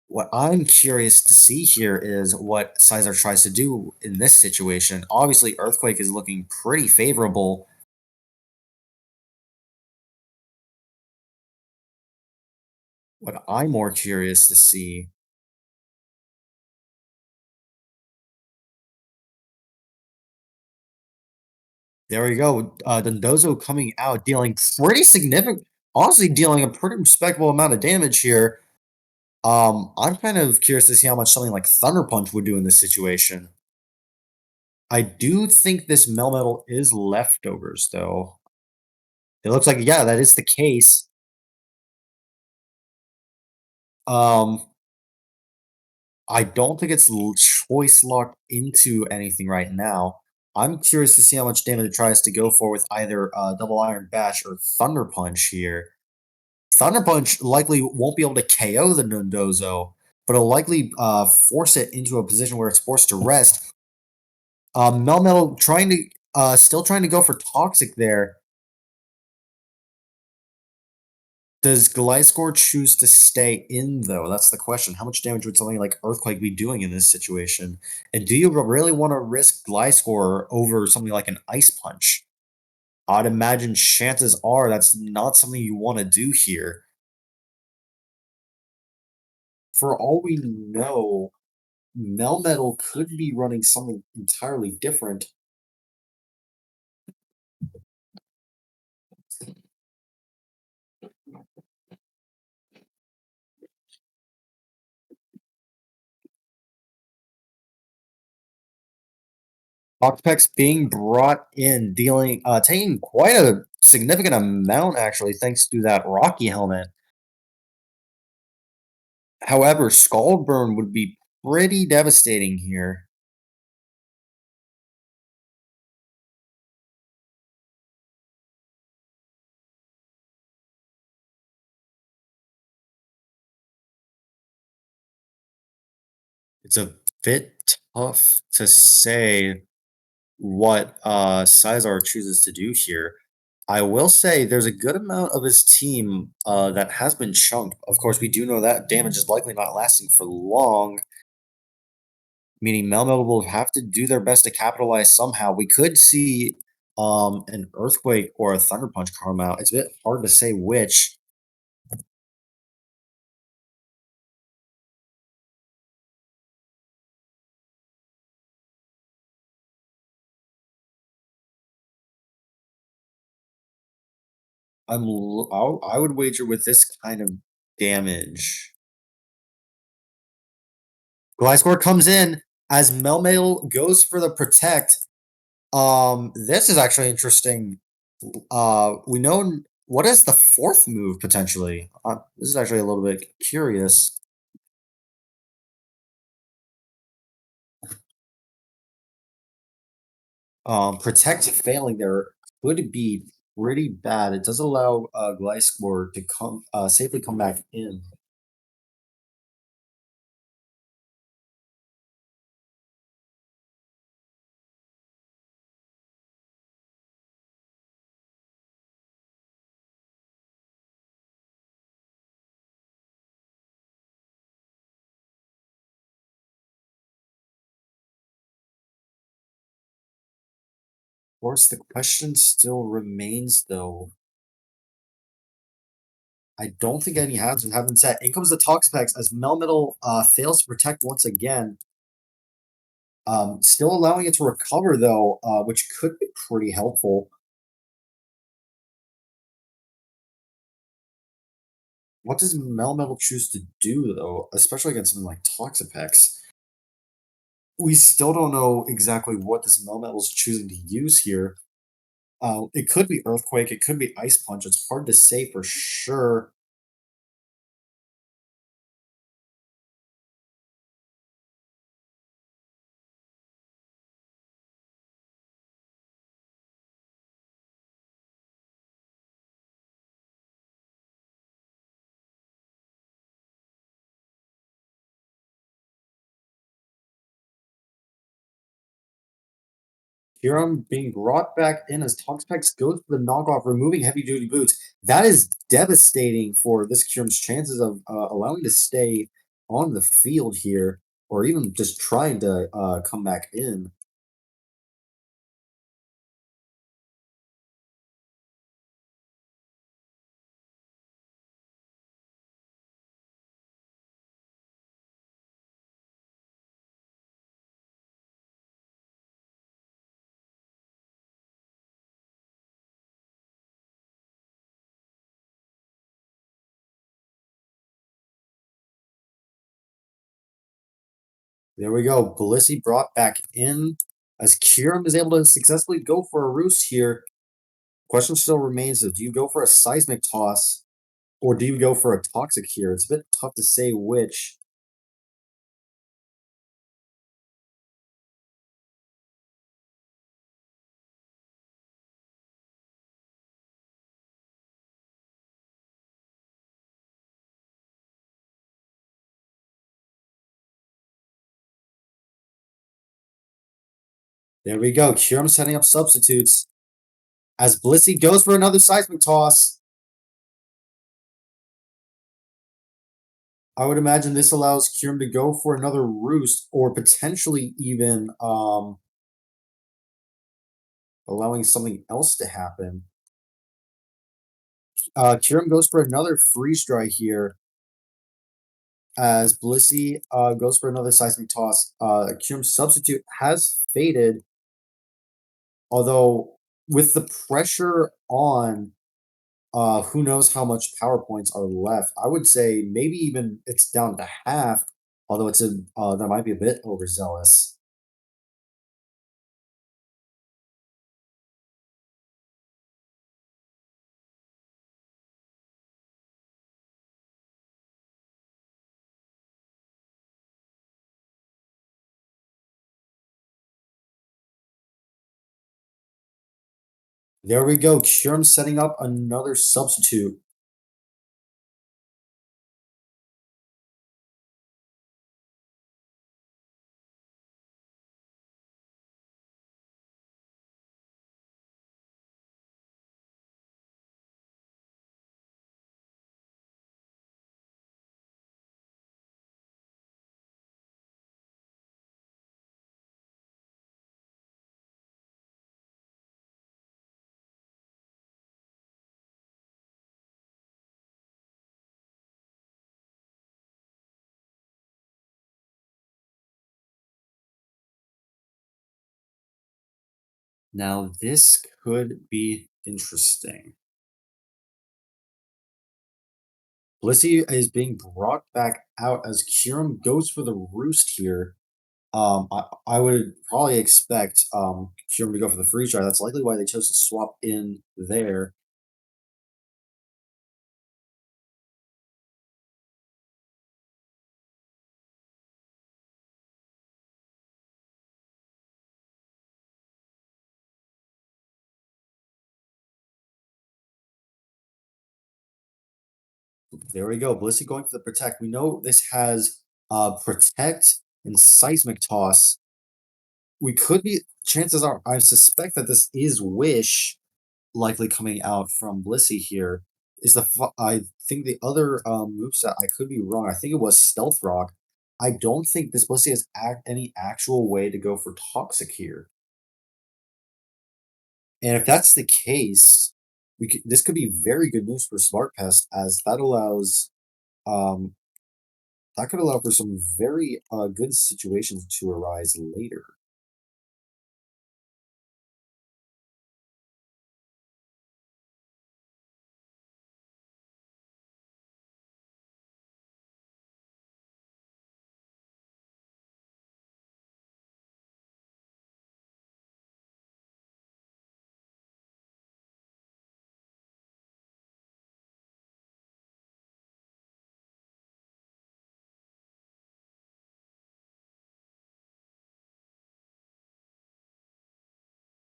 What I'm curious to see here is what Caesar tries to do in this situation. Obviously, Earthquake is looking pretty favorable. What I'm more curious to see. There we go. Dondozo coming out, dealing pretty significant, honestly, dealing a pretty respectable amount of damage here. I'm kind of curious to see how much something like Thunder Punch would do in this situation. I do think this Melmetal is leftovers, though. It looks like, yeah, that is the case. Um, I don't think it's choice locked into anything right now. I'm curious to see how much damage it tries to go for with either Double Iron Bash or Thunder Punch here. Thunder Punch likely won't be able to KO the Nundozo, but it'll likely force it into a position where it's forced to rest. Melmetal trying to still trying to go for Toxic there. Does Gliscor choose to stay in, though? That's the question. How much damage would something like Earthquake be doing in this situation? And do you really want to risk Gliscor over something like an Ice Punch? I'd imagine chances are that's not something you want to do here. For all we know, Melmetal could be running something entirely different. Octopex being brought in, dealing taking quite a significant amount actually, thanks to that Rocky helmet. However, Skull Burn would be pretty devastating here. It's a bit tough to say what Caesar chooses to do here. I will say there's a good amount of his team that has been chunked. Of course, we do know that damage is likely not lasting for long, meaning Melmetal will have to do their best to capitalize somehow. We could see an Earthquake or a Thunder Punch come out. It's a bit hard to say which. I would wager with this kind of damage. Gliscor comes in as Melmetal goes for the protect. This is actually interesting. We know what is the fourth move potentially. This is actually a little bit curious. Protect failing there could be pretty bad. It does allow Gliscor to come safely come back in. Of course, the question still remains though. I don't think any hazards have been set. In comes the Toxapex as Melmetal fails to protect once again. Still allowing it to recover though, which could be pretty helpful. What does Melmetal choose to do though, especially against something like Toxapex? We still don't know exactly what this Melmetal is choosing to use here. It could be Earthquake, it could be Ice Punch. It's hard to say for sure. Hiram being brought back in as Toxapex goes for the knockoff, removing heavy duty boots. That is devastating for this Hiram's chances of allowing to stay on the field here, or even just trying to come back in. There we go. Blissey brought back in as Kiram is able to successfully go for a roost here. Question still remains of do you go for a seismic toss or do you go for a toxic here? It's a bit tough to say which. There we go. Kiram setting up substitutes as Blissey goes for another seismic toss. I would imagine this allows Kiram to go for another roost or potentially even allowing something else to happen. Kiram goes for another freeze dry here as Blissey goes for another seismic toss. Kiram's substitute has faded, although with the pressure on, who knows how much power points are left. I would say maybe even it's down to half, although that might be a bit overzealous. There we go. Kiram setting up another substitute. Now this could be interesting. Blissey is being brought back out as Kiram goes for the roost here. I would probably expect Kiram to go for the freeze dry. That's likely why they chose to swap in there. There we go. Blissey going for the protect. We know this has protect and seismic toss. We could be chances are I suspect that this is wish likely coming out from Blissey here. I think the other moveset, I could be wrong. I think it was Stealth Rock. I don't think this Blissey has any actual way to go for Toxic here. And if that's the case, this could be very good news for Smart Pest as um that could allow for some very good situations to arise later.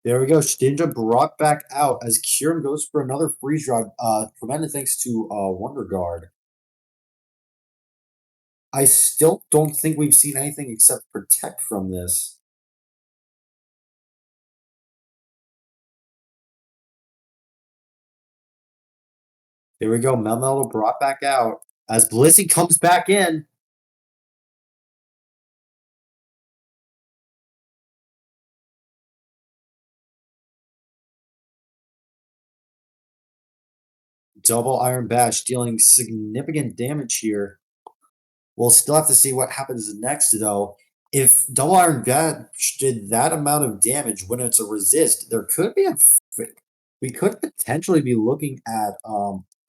There we go. Shinja brought back out as Kieran goes for another freeze drive, prevented thanks to Wonder Guard. I still don't think we've seen anything except Protect from this. Here we go. Melmetal brought back out as Blissey comes back in. Double Iron Bash dealing significant damage here. We'll still have to see what happens next, though. If Double Iron Bash did that amount of damage when it's a resist, there could be a we could potentially be looking at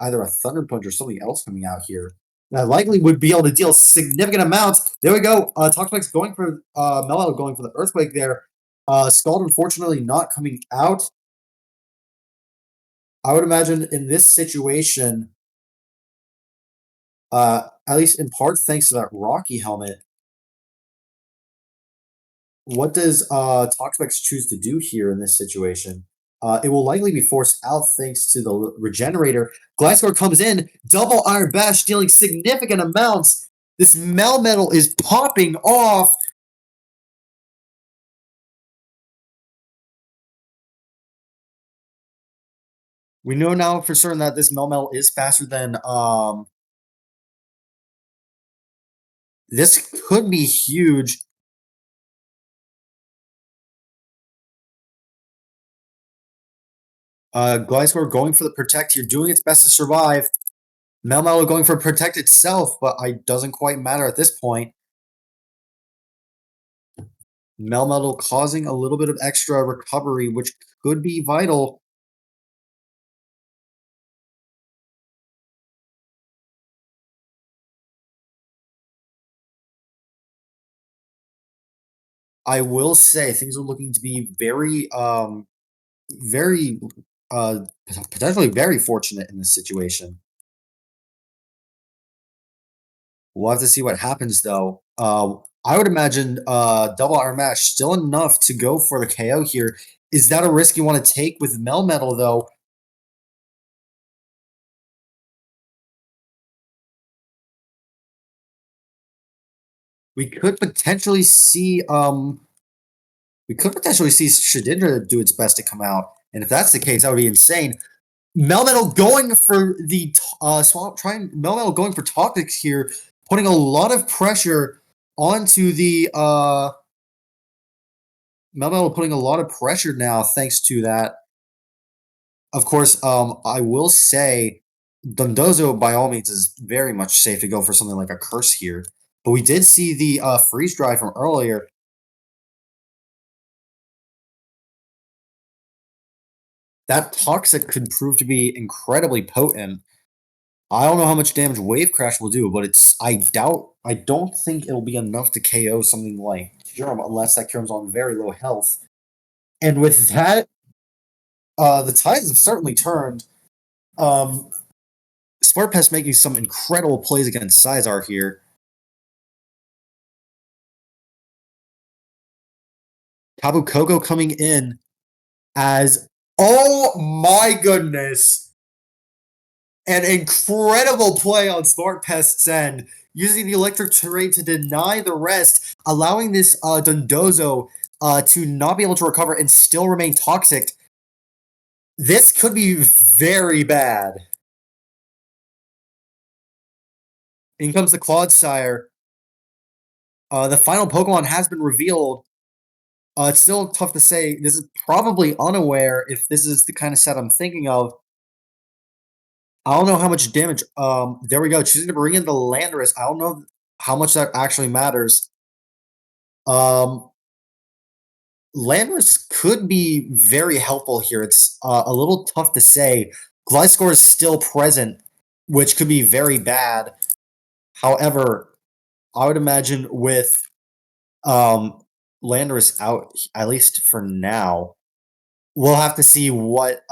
either a Thunder Punch or something else coming out here that likely would be able to deal significant amounts. There we go. Toxapex going for Mellow going for the Earthquake there. Scald unfortunately not coming out. I would imagine in this situation, at least in part thanks to that Rocky helmet, what does Toxapex choose to do here in this situation? It will likely be forced out thanks to the Regenerator. Gliscor comes in, double Iron Bash, dealing significant amounts. This Melmetal is popping off. We know now for certain that this Melmetal is faster than this could be huge. Gliscor going for the Protect here, doing its best to survive. Melmetal going for Protect itself, but it doesn't quite matter at this point. Melmetal causing a little bit of extra recovery, which could be vital. I will say things are looking to be very, uh, potentially very fortunate in this situation. We'll have to see what happens, though. I would imagine double Iron Mash still enough to go for the KO here. Is that a risk you want to take with Melmetal, though? We could potentially see Shedinja do its best to come out, and if that's the case, that would be insane. Melmetal going for the Melmetal going for Toxic here, putting a lot of pressure onto the Melmetal putting a lot of pressure now thanks to that. Of course, I will say Dondozo by all means is very much safe to go for something like a curse here. But we did see the freeze dry from earlier. That Toxic could prove to be incredibly potent. I don't know how much damage Wave Crash will do, but I don't think it'll be enough to KO something like Kyurem unless that Kyurem's on very low health. And with that, the tides have certainly turned. Spartpest making some incredible plays against Sizar here. Tabu Koko coming in as, oh my goodness, an incredible play on Smartpest's end, using the electric terrain to deny the rest, allowing this Dondozo to not be able to recover and still remain toxic. This could be very bad. In comes the Clodsire. The final Pokemon has been revealed. It's still tough to say. This is probably unaware if this is the kind of set I'm thinking of. I don't know how much damage. There we go. Choosing to bring in the Landorus. I don't know how much that actually matters. Um, Landorus could be very helpful here. It's a little tough to say. Gliscor is still present, which could be very bad. However, I would imagine with Landorus out, at least for now, we'll have to see what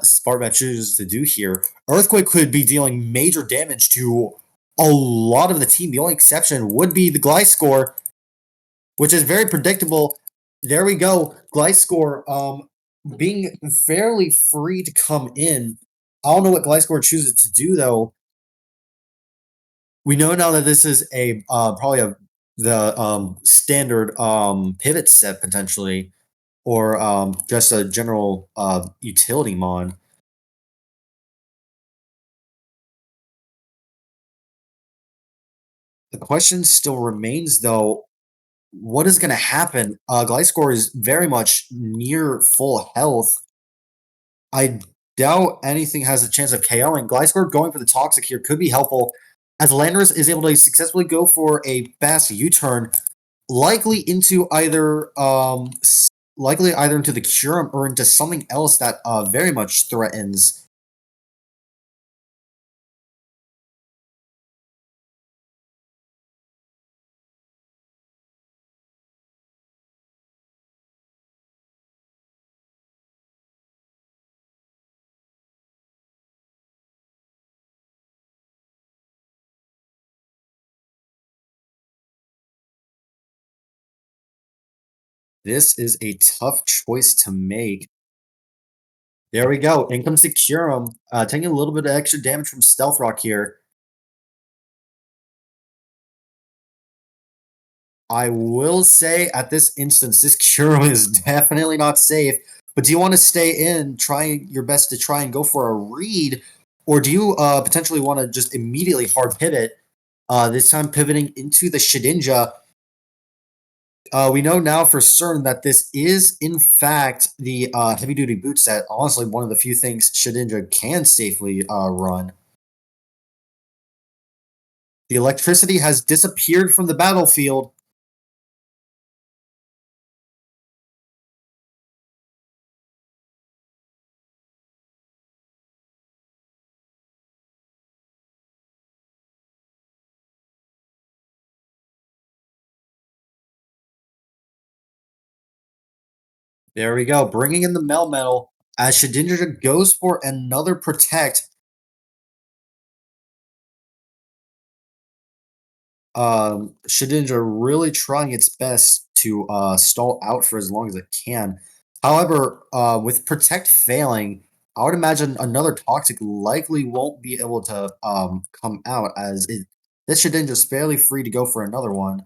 Spartan chooses to do here. Earthquake could be dealing major damage to a lot of the team. The only exception would be the Gliscor, which is very predictable. There we go. Gliscor being fairly free to come in. I don't know what Gliscor chooses to do, though. We know now that this is a probably the standard pivot set, potentially, or just a general utility mon. The question still remains, though, what is going to happen? Gliscor is very much near full health. I doubt anything has a chance of KOing. Gliscor going for the Toxic here could be helpful, as Landorus is able to successfully go for a fast U-turn, likely into either likely either into the Curum or into something else that very much threatens. This is a tough choice to make. There we go. In comes the Curum, taking a little bit of extra damage from Stealth Rock here. I will say at this instance, this Curum is definitely not safe. But do you want to stay in, try your best to try and go for a read, or do you potentially want to just immediately hard pivot? This time pivoting into the Shedinja. We know now for certain that this is, in fact, the heavy duty boot set. Honestly, one of the few things Shedinja can safely run. The electricity has disappeared from the battlefield. There we go, bringing in the Melmetal as Shedinja goes for another Protect. Shedinja really trying its best to stall out for as long as it can. However, with Protect failing, I would imagine another Toxic likely won't be able to come out as this Shedinja is fairly free to go for another one.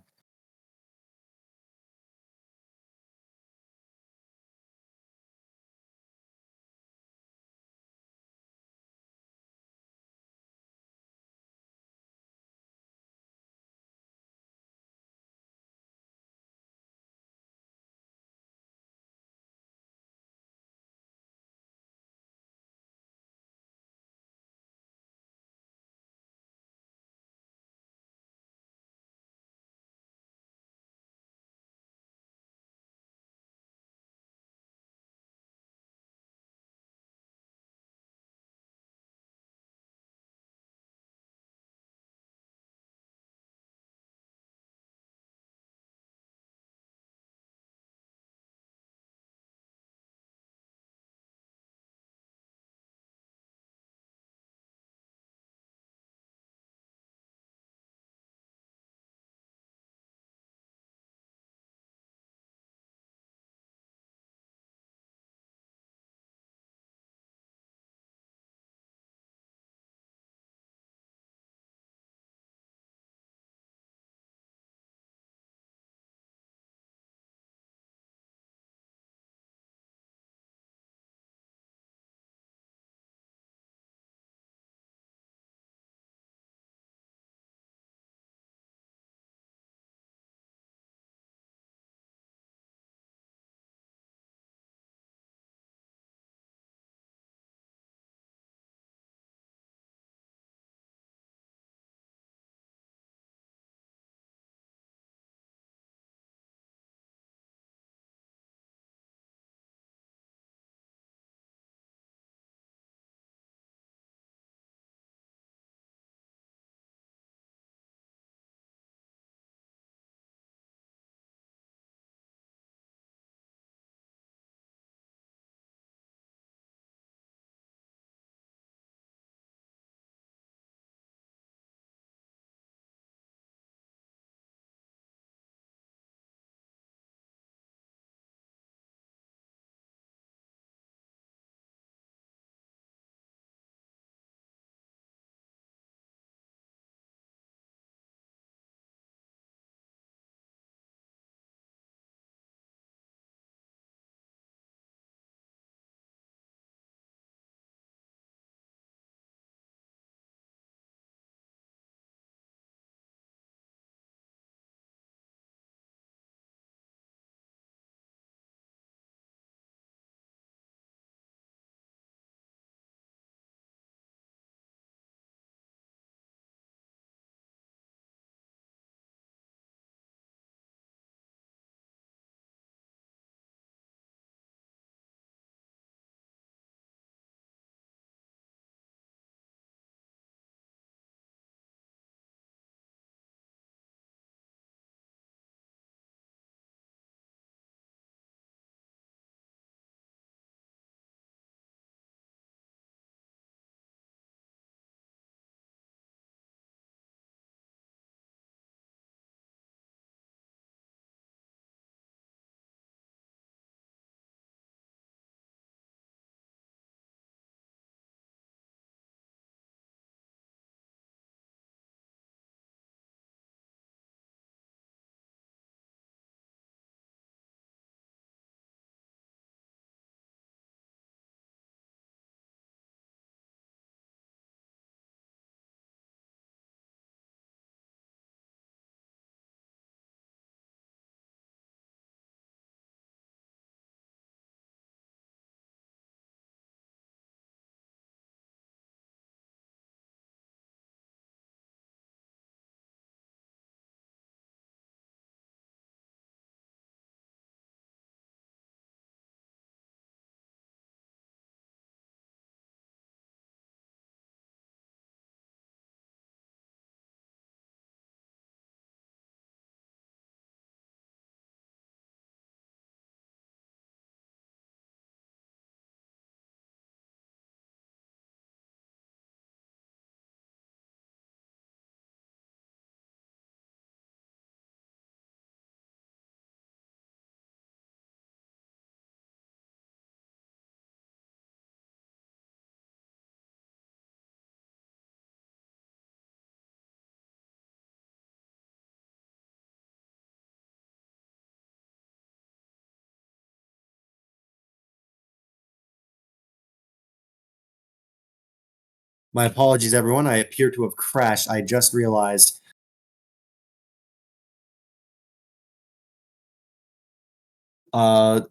My apologies, everyone. I appear to have crashed. I just realized.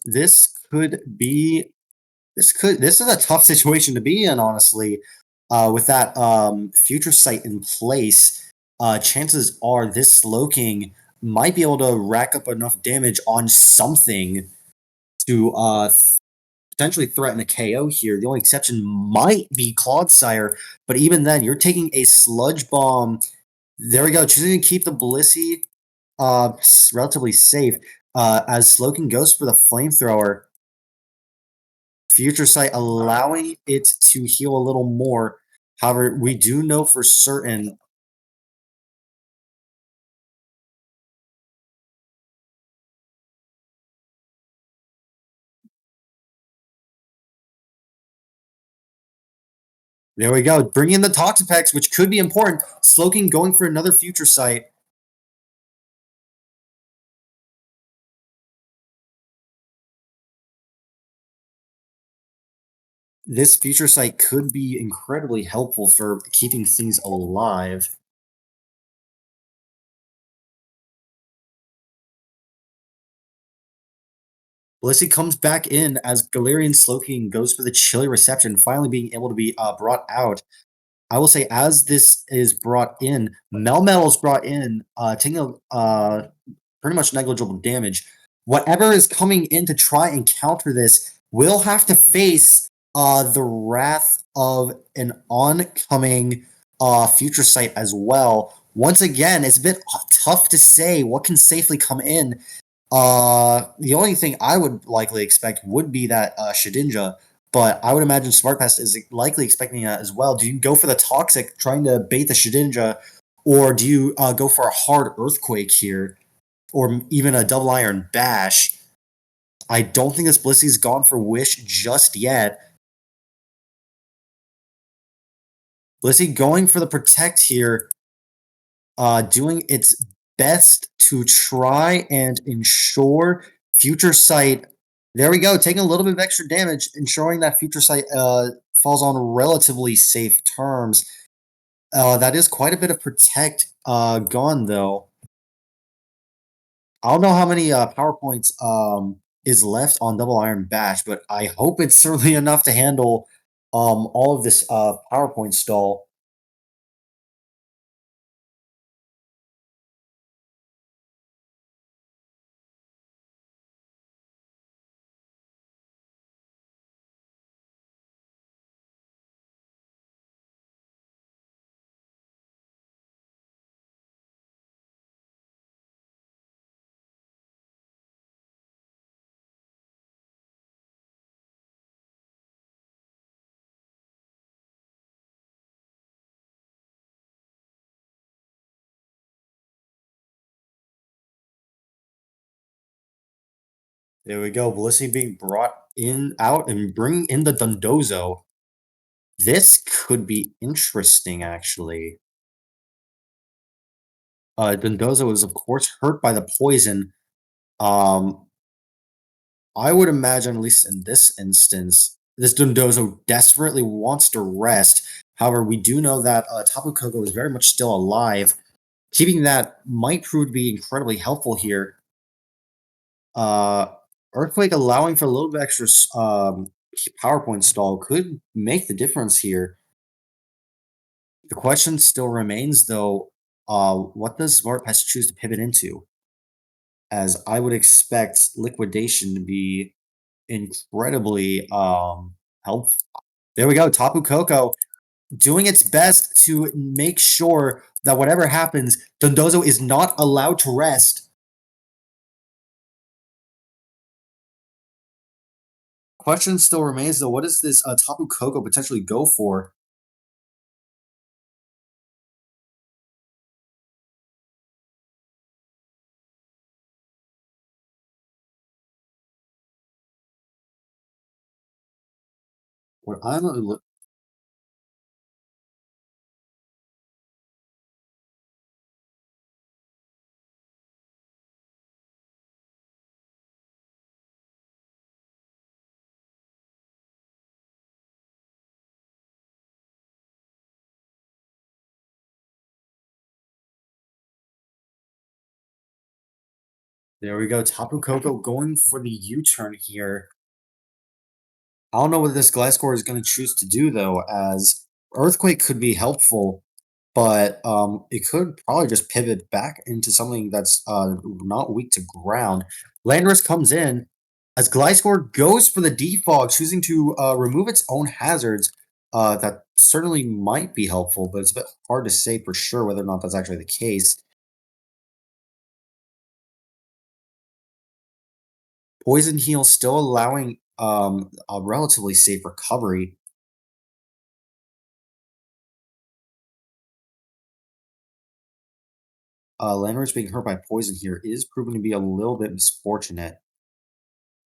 This could be. This is a tough situation to be in, honestly. With that future sight in place, chances are this Slowking might be able to rack up enough damage on something to potentially threaten a KO here. The only exception might be Clodsire, but even then, you're taking a Sludge Bomb. There we go. Choosing to keep the Blissey relatively safe. As Slowking goes for the Flamethrower, Future Sight allowing it to heal a little more. However, we do know for certain. There we go. Bring in the Toxapex, which could be important. Slowking going for another Future Sight. This Future Sight could be incredibly helpful for keeping things alive. Blissey comes back in as Galarian Slowking goes for the chilly reception, finally being able to be brought out. I will say, as this is brought in, Melmetal is brought in, taking a pretty much negligible damage. Whatever is coming in to try and counter this will have to face the wrath of an oncoming future sight as well. Once again, it's a bit tough to say what can safely come in. The only thing I would likely expect would be that Shedinja, but I would imagine Smart Pass is likely expecting that as well. Do you go for the Toxic, trying to bait the Shedinja, or do you go for a hard Earthquake here, or even a Double Iron Bash? I don't think this Blissey's gone for Wish just yet. Blissey going for the Protect here, doing its best to try and ensure Future Sight. There we go, taking a little bit of extra damage, ensuring that Future Sight falls on relatively safe terms. That is quite a bit of Protect gone, though. I don't know how many power points is left on Double Iron Bash, but I hope it's certainly enough to handle all of this PowerPoint stall. There we go. Blissey being brought in out and bringing in the Dundozo. This could be interesting, actually. Dundozo is, of course, hurt by the poison. Um, I would imagine, at least in this instance, this Dundozo desperately wants to rest. However, we do know that Tapu Koko is very much still alive. Keeping that might prove to be incredibly helpful here. Uh, Earthquake allowing for a little bit extra PowerPoint stall could make the difference here. The question still remains, though, what does Smart Pass choose to pivot into? As I would expect Liquidation to be incredibly helpful. There we go, Tapu Koko doing its best to make sure that whatever happens, Dondozo is not allowed to rest. Question still remains, though, what does this Tapu Koko potentially go for? What I'm There we go. Tapu Koko going for the U-turn here. I don't know what this Gliscor is going to choose to do, though, as Earthquake could be helpful, but it could probably just pivot back into something that's not weak to ground. Landorus comes in as Gliscor goes for the Defog, choosing to remove its own hazards. That certainly might be helpful, but it's a bit hard to say for sure whether or not that's actually the case. Poison Heal still allowing a relatively safe recovery. Landorus being hurt by poison here is proving to be a little bit misfortunate.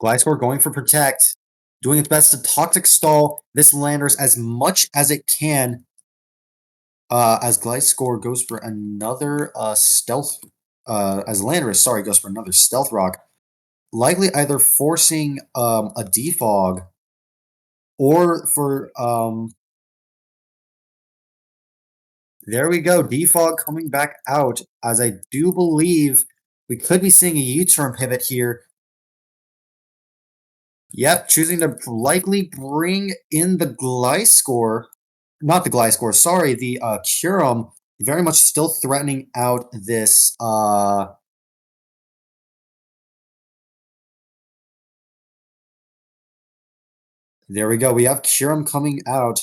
Gliscor going for Protect, doing its best to Toxic Stall this Landorus as much as it can. As Gliscor goes for another Stealth, as Landorus, sorry, goes for another Stealth Rock, likely either forcing a Defog or for there we go. Defog coming back out, as I do believe we could be seeing a U-turn pivot here. Yep, choosing to likely bring in the Gliscor. Not the Gliscor, sorry, the Curum. Very much still threatening out this there we go. We have Curum coming out.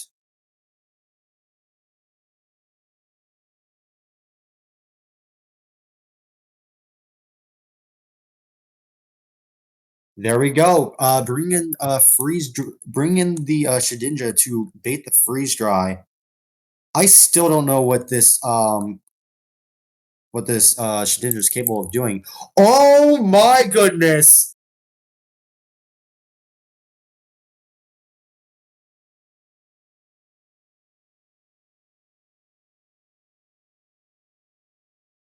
There we go. Bring in bring in the Shedinja to bait the freeze dry. I still don't know what this Shedinja is capable of doing. Oh my goodness!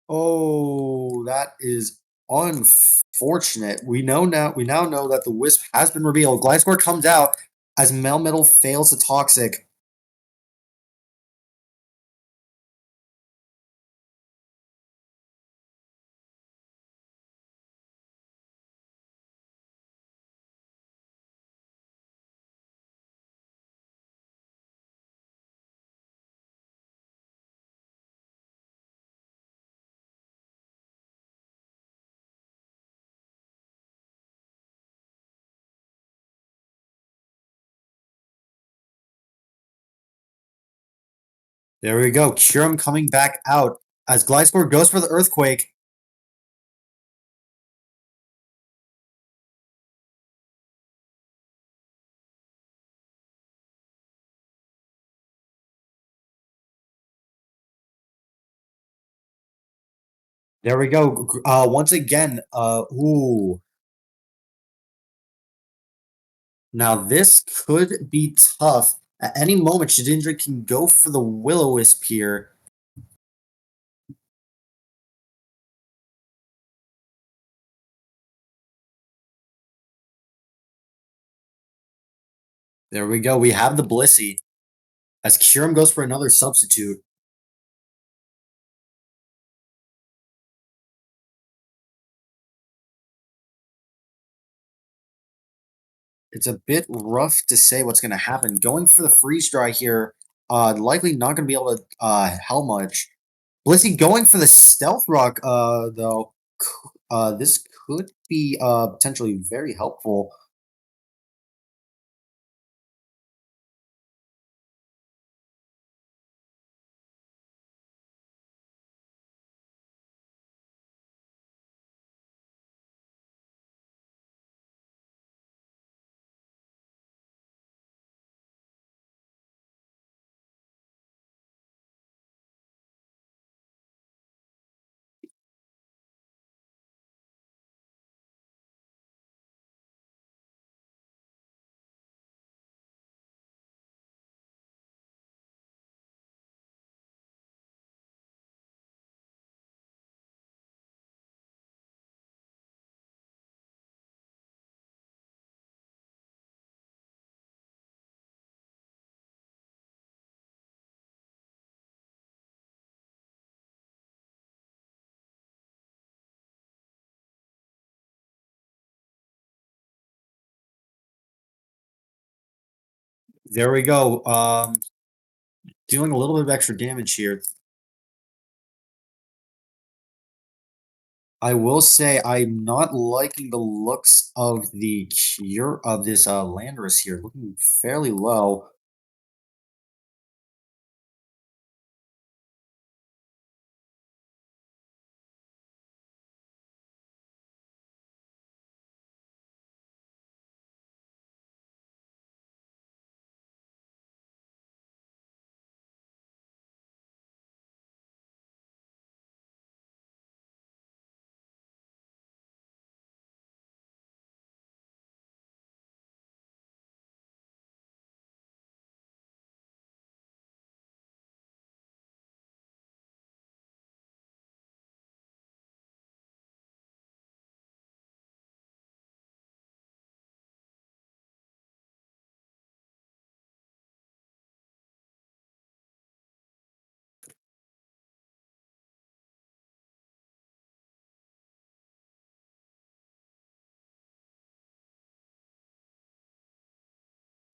Oh, that is unfortunate. We now know that the Wisp has been revealed. Gliscor comes out as Melmetal fails the Toxic. There we go. Curum coming back out as Gliscor goes for the Earthquake. There we go. Once again, ooh. Now this could be tough. At any moment, Shedinja can go for the Will-O-Wisp here. There we go. We have the Blissey. As Curum goes for another substitute. It's a bit rough to say what's going to happen. Going for the freeze dry here, likely not going to be able to help much. Blissey going for the stealth rock, though. This could be potentially very helpful. There we go. Dealing a little bit of extra damage here. I will say I'm not liking the looks of the cure of this Landorus here, looking fairly low.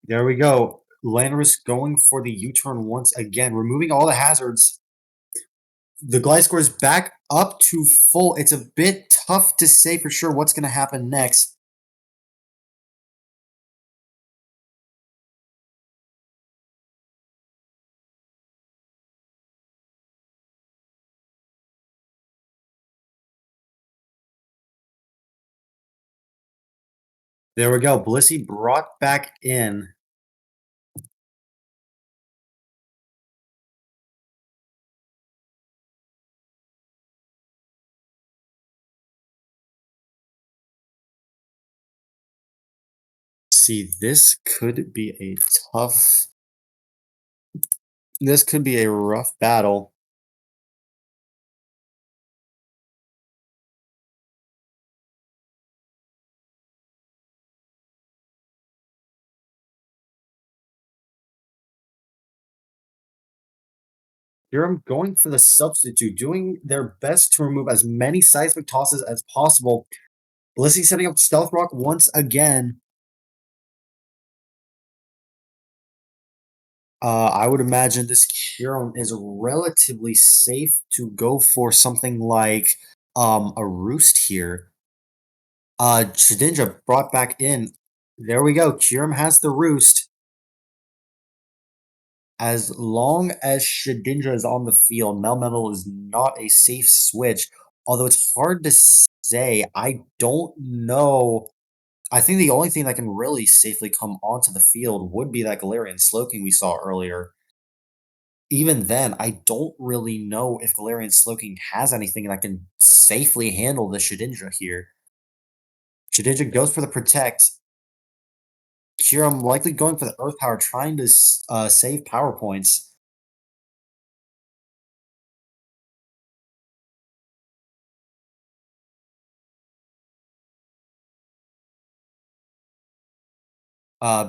There we go. Landorus going for the U-turn once again, removing all the hazards. The glide score is back up to full. It's a bit tough to say for sure what's going to happen next. There we go. Blissey brought back in. See, this could be a tough. This could be a rough battle. Here I'm going for the substitute, doing their best to remove as many seismic tosses as possible. Blissey setting up Stealth Rock once again. I would imagine this Curon is relatively safe to go for something like a Roost here. Shedinja brought back in. There we go. Kyurem has the Roost. As long as Shedinja is on the field, Melmetal is not a safe switch. Although it's hard to say. I don't know. I think the only thing that can really safely come onto the field would be that Galarian Slowking we saw earlier. Even then, I don't really know if Galarian Slowking has anything that can safely handle the Shedinja here. Shedinja goes for the Protect. Kyurem likely going for the Earth Power, trying to save power points.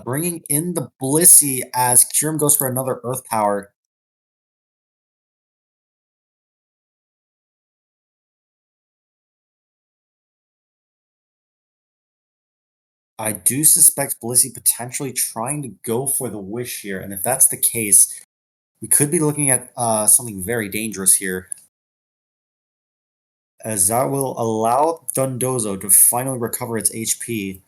Bringing in the Blissey as Kyurem goes for another Earth Power. I do suspect Blissey potentially trying to go for the Wish here, and if that's the case, we could be looking at something very dangerous here. As that will allow Dundozo to finally recover its HP.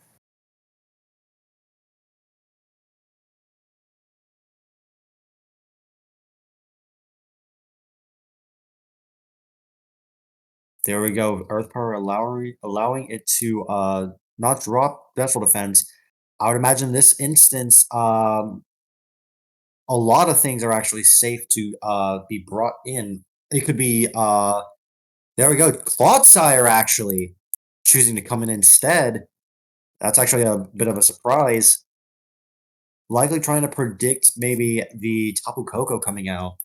There we go. Earth Power allowing it to not drop special defense. I would imagine in this instance, a lot of things are actually safe to be brought in. It could be there we go. Clodsire actually choosing to come in instead. That's actually a bit of a surprise. Likely trying to predict maybe the Tapu Koko coming out.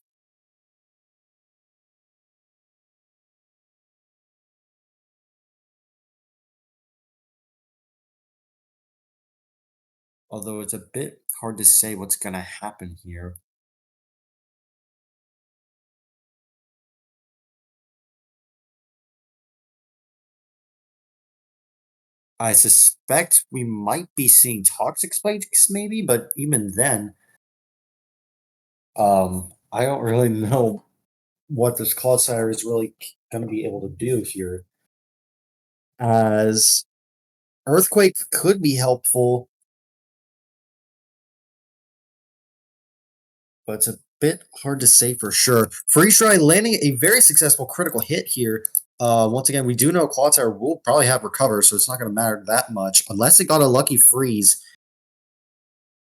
Although it's a bit hard to say what's going to happen here. I suspect we might be seeing Toxic Spikes maybe, but even then, I don't really know what this Clodsire is really going to be able to do here, as Earthquake could be helpful, but it's a bit hard to say for sure. Freeze Try landing a very successful critical hit here. Once again, we do know Clodsire will probably have recover, so it's not going to matter that much, unless it got a lucky freeze.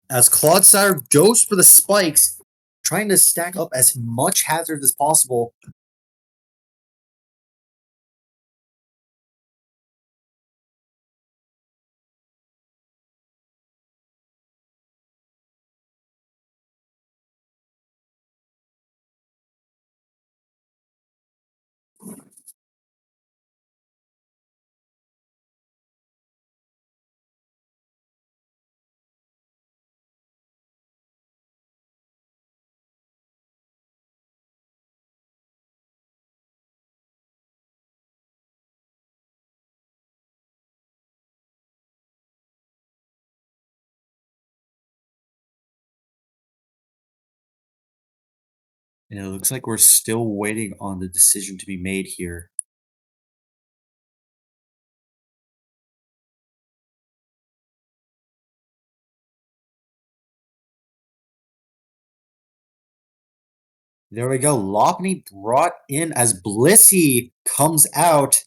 As Clodsire goes for the spikes, trying to stack up as much hazard as possible. And it looks like we're still waiting on the decision to be made here. There we go. Lopunny brought in as Blissey comes out.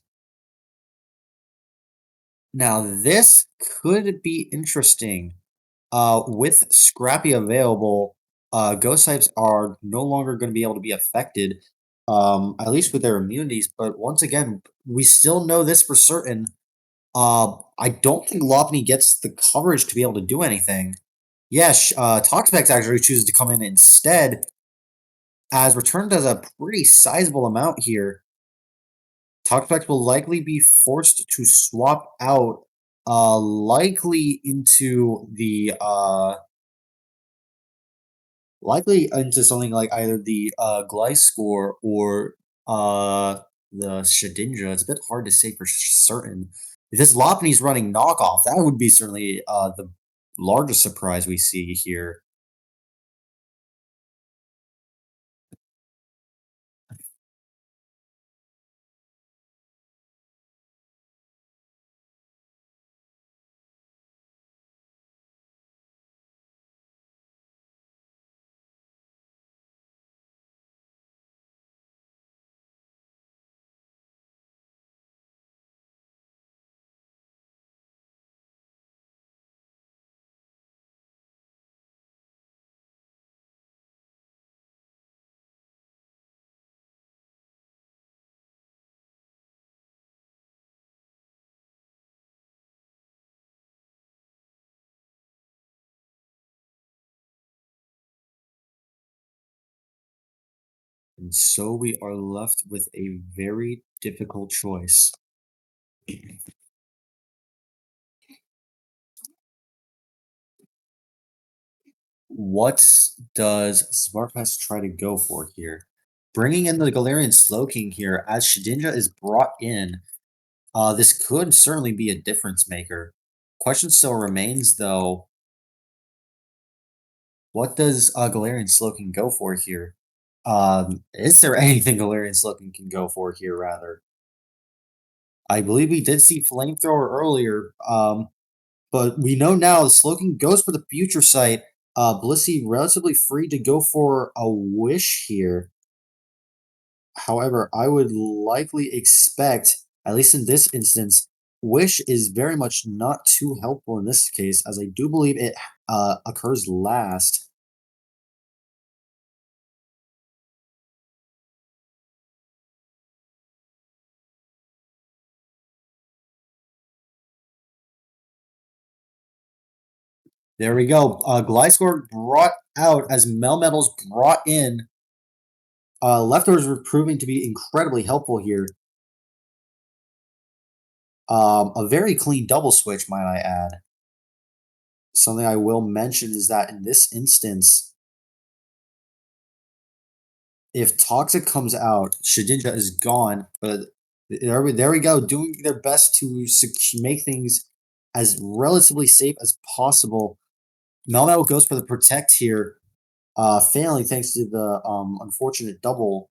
Now, this could be interesting. With Scrappy available, Ghost types are no longer going to be able to be affected, at least with their immunities. But once again, we still know this for certain. I don't think Lopunny gets the coverage to be able to do anything. Yes, Toxapex actually chooses to come in instead, as Return does a pretty sizable amount here. Toxapex will likely be forced to swap out, likely into the likely into something like either the Gliscor or the Shedinja. It's a bit hard to say for certain. If this Lopunny's running knockoff, that would be certainly the largest surprise we see here. And so we are left with a very difficult choice. What does SmartPass try to go for here? Bringing in the Galarian Slowking here as Shedinja is brought in. This could certainly be a difference maker. Question still remains though. What does Galarian Slowking go for here? Is there anything Galarian Slowking can go for here, rather? I believe we did see Flamethrower earlier, but we know now Slowking goes for the Future Sight. Blissey relatively free to go for a Wish here. However, I would likely expect, at least in this instance, Wish is very much not too helpful in this case, as I do believe it occurs last. There we go. Gliscor brought out as Melmetal's brought in. Leftovers were proving to be incredibly helpful here. A very clean double switch, might I add. Something I will mention is that in this instance, if Toxic comes out, Shedinja is gone. But there we go, doing their best to make things as relatively safe as possible. Melmetal goes for the Protect here. failing thanks to the unfortunate double.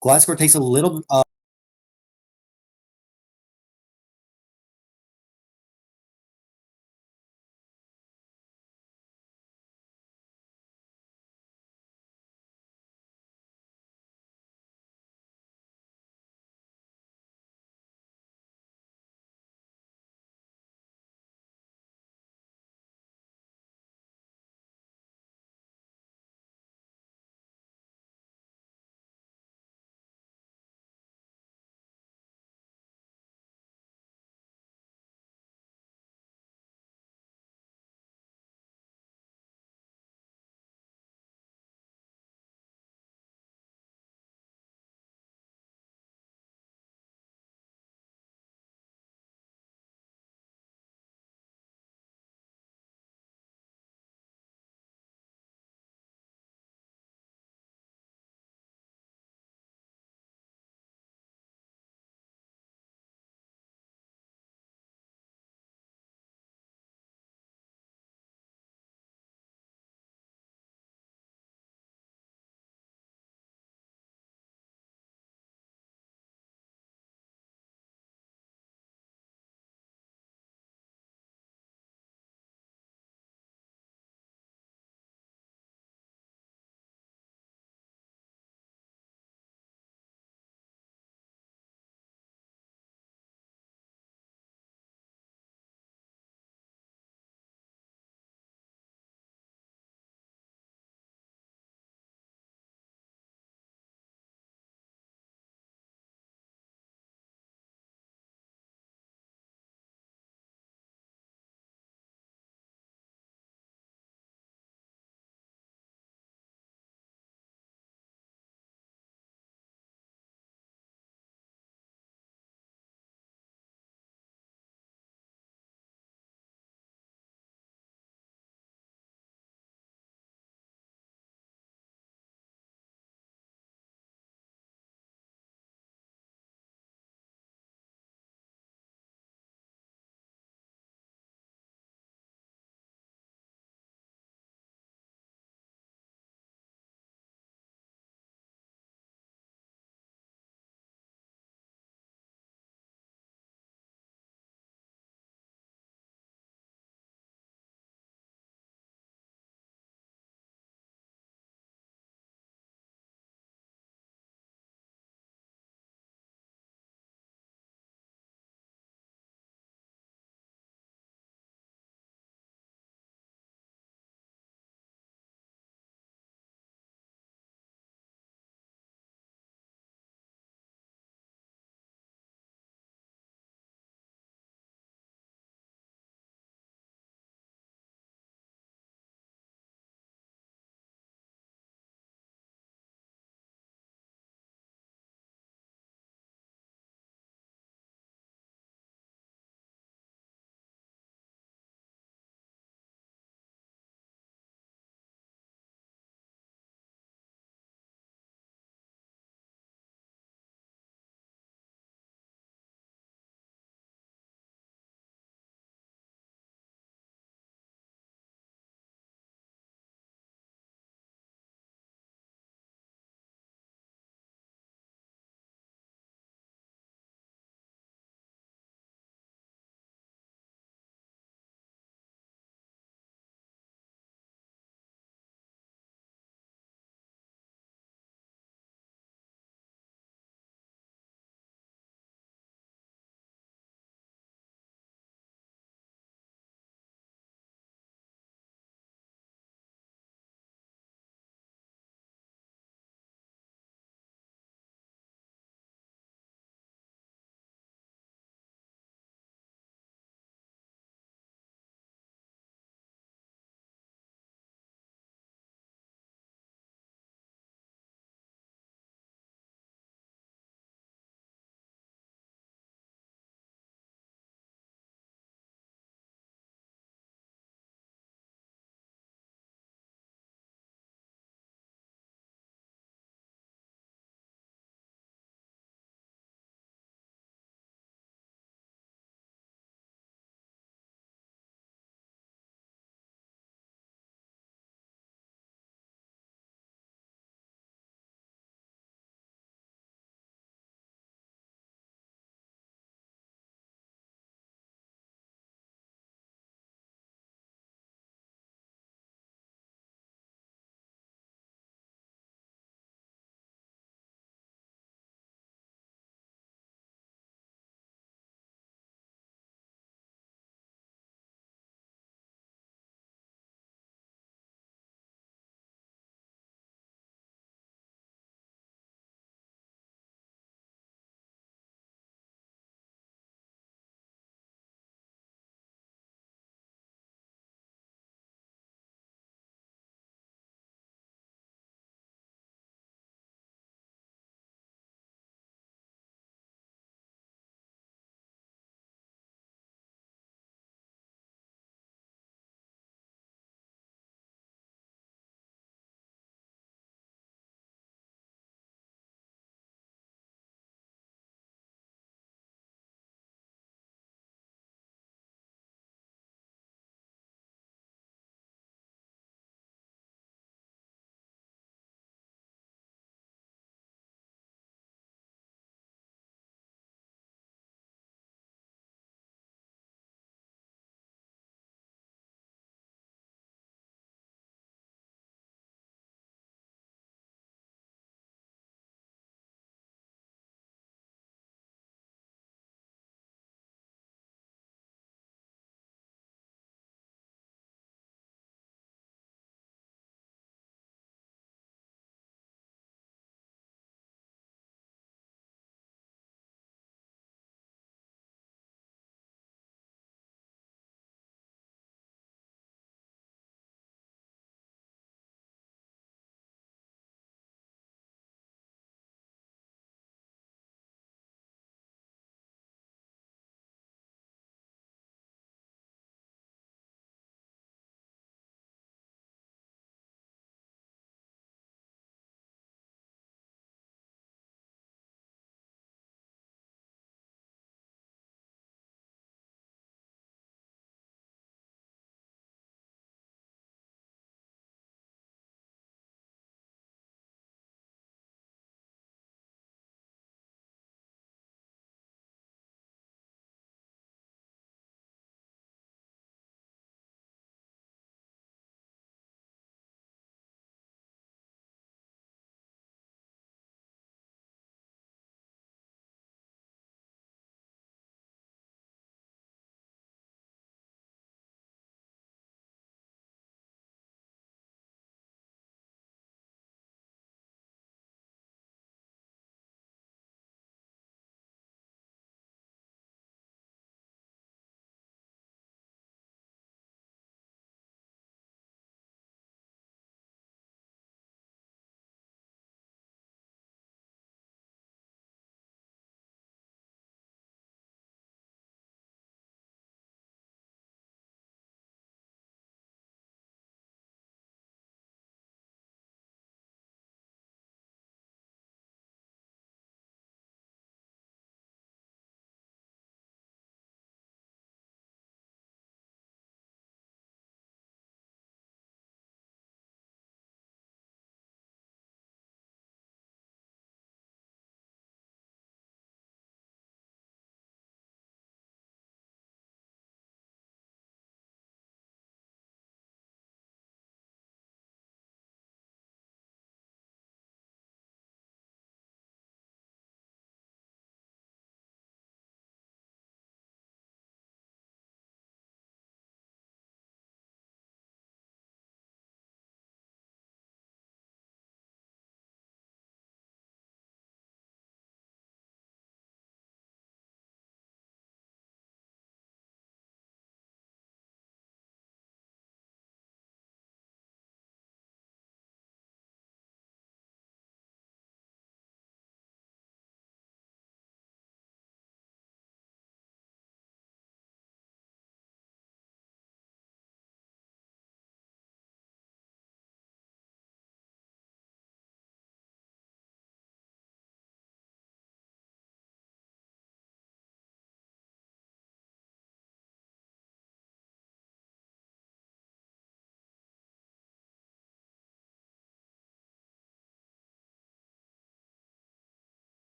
Glasgow takes a little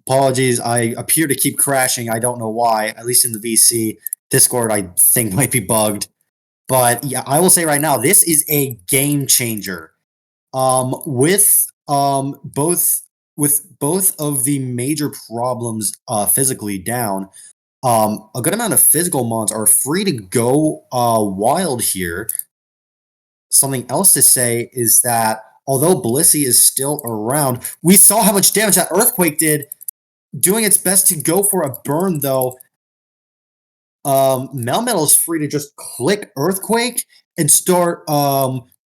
Apologies, I appear to keep crashing. I don't know why. At least in the VC Discord, I think might be bugged. But yeah, I will say right now, this is a game changer. With both of the major problems physically down, a good amount of physical mons are free to go wild here. Something else to say is that although Blissey is still around, we saw how much damage that Earthquake did, doing its best to go for a burn though. Melmetal is free to just click Earthquake and start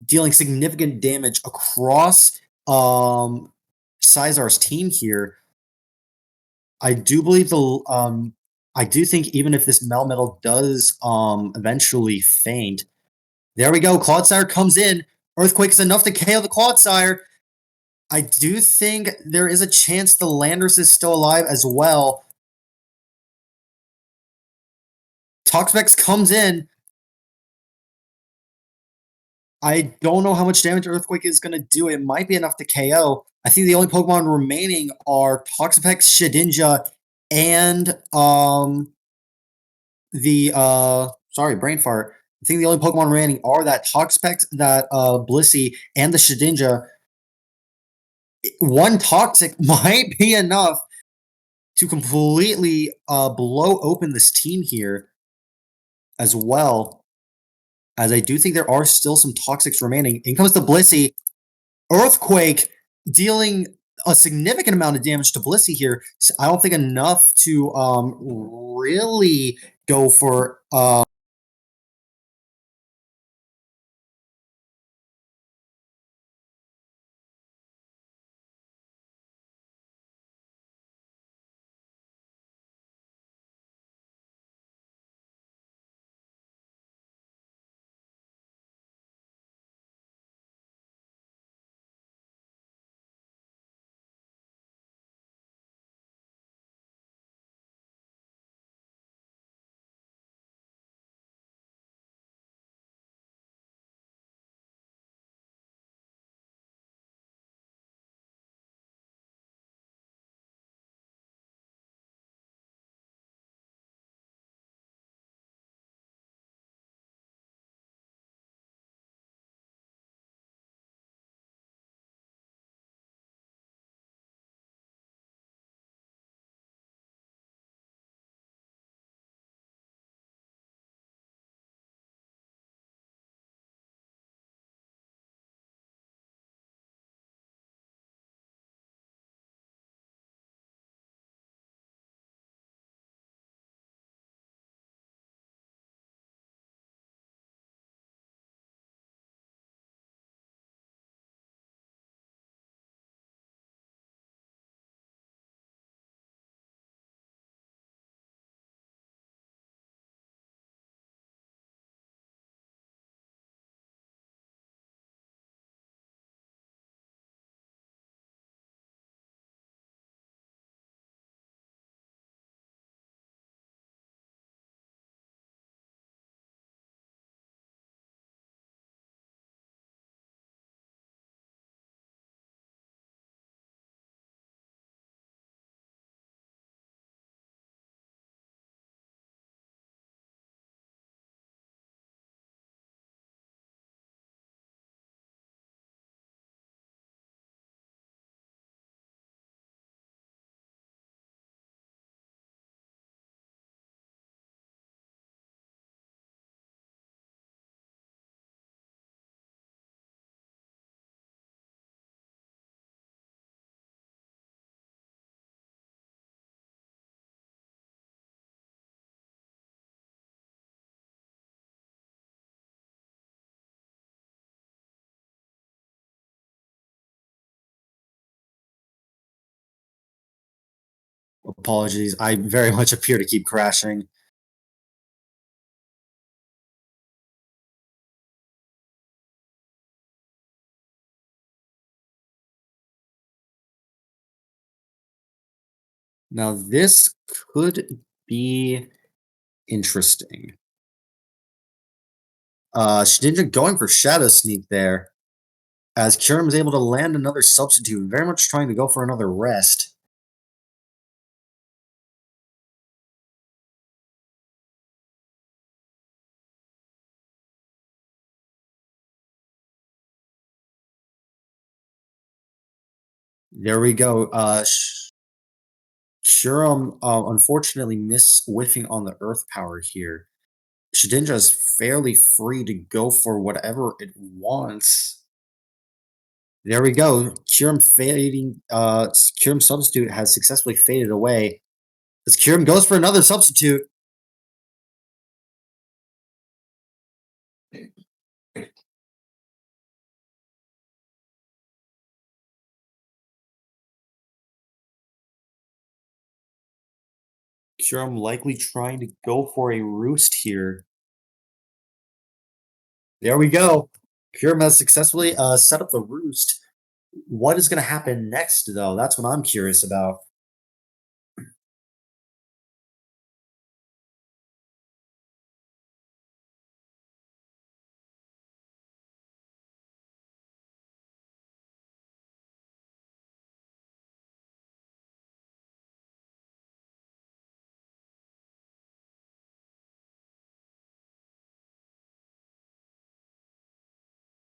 dealing significant damage across Sizar's team here. I do believe I do think even if this Melmetal does eventually faint, there we go. Clodsire comes in. Earthquake is enough to KO the Clodsire. I do think there is a chance the Landorus is still alive as well. Toxapex comes in. I don't know how much damage Earthquake is going to do. It might be enough to KO. I think the only Pokemon remaining are Toxapex, Shedinja, and sorry, brain fart. I think the only Pokemon remaining are that Toxapex, that Blissey, and the Shedinja. One Toxic might be enough to completely blow open this team here as well. As I do think there are still some Toxics remaining. In comes the Blissey. Earthquake dealing a significant amount of damage to Blissey here. I don't think enough to really go for apologies. I very much appear to keep crashing. Now this could be interesting. Shedinja going for Shadow Sneak there, as Kyurem is able to land another substitute, very much trying to go for another rest. There we go. Shurum, unfortunately miss whiffing on the earth power here. Shedinja is fairly free to go for whatever it wants. There we go. Kyurem substitute has successfully faded away. As Kyurem goes for another substitute. Kyurem likely trying to go for a roost here. There we go. Kyurem has successfully set up the roost. What is going to happen next, though? That's what I'm curious about.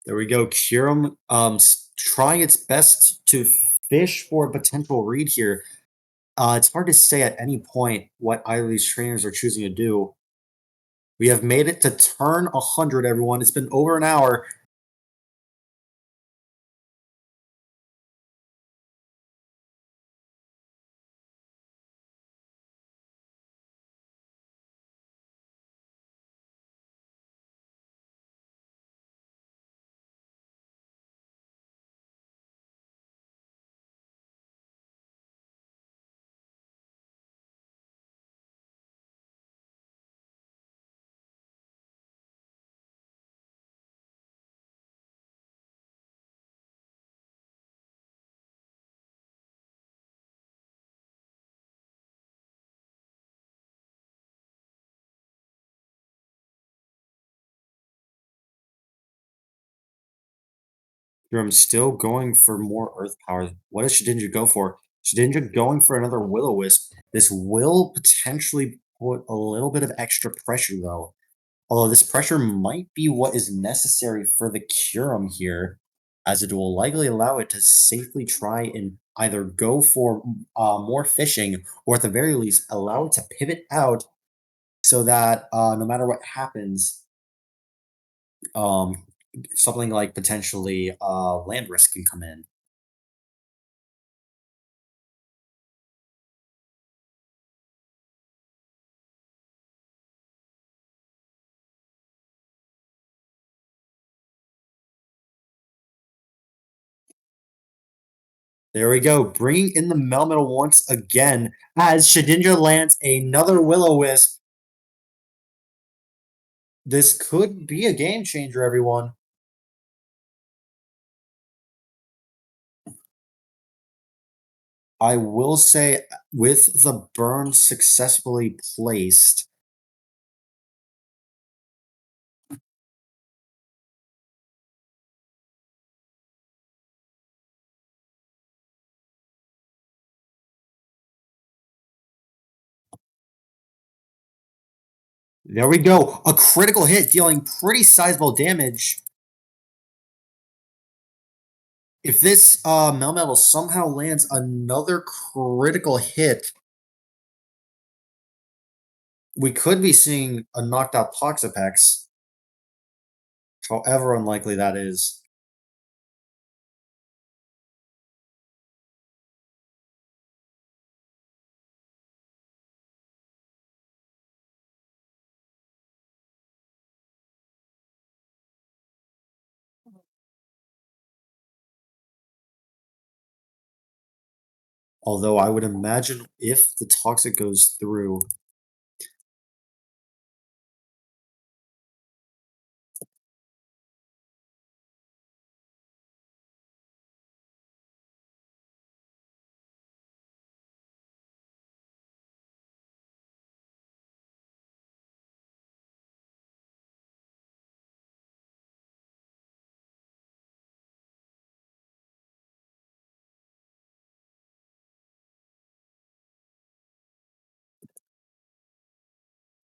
There we go. Kyurem trying its best to fish for a potential read here. It's hard to say at any point what either of these trainers are choosing to do. We have made it to turn 100, everyone. It's been over an hour. I'm still going for more Earth Power. What does Shedinja go for? Shedinja going for another Will-O-Wisp. This will potentially put a little bit of extra pressure, though. Although this pressure might be what is necessary for the Kyurem here, as it will likely allow it to safely try and either go for more fishing, or at the very least, allow it to pivot out so that no matter what happens, um, something like potentially land risk can come in. There we go, bringing in the Melmetal once again as Shedinja lands another Will-O-Wisp. This could be a game changer, everyone. I will say, with the burn successfully placed, there we go. A critical hit dealing pretty sizable damage. If this Melmetal somehow lands another critical hit, we could be seeing a knocked out Toxapex. However unlikely that is. Although I would imagine if the Toxic goes through,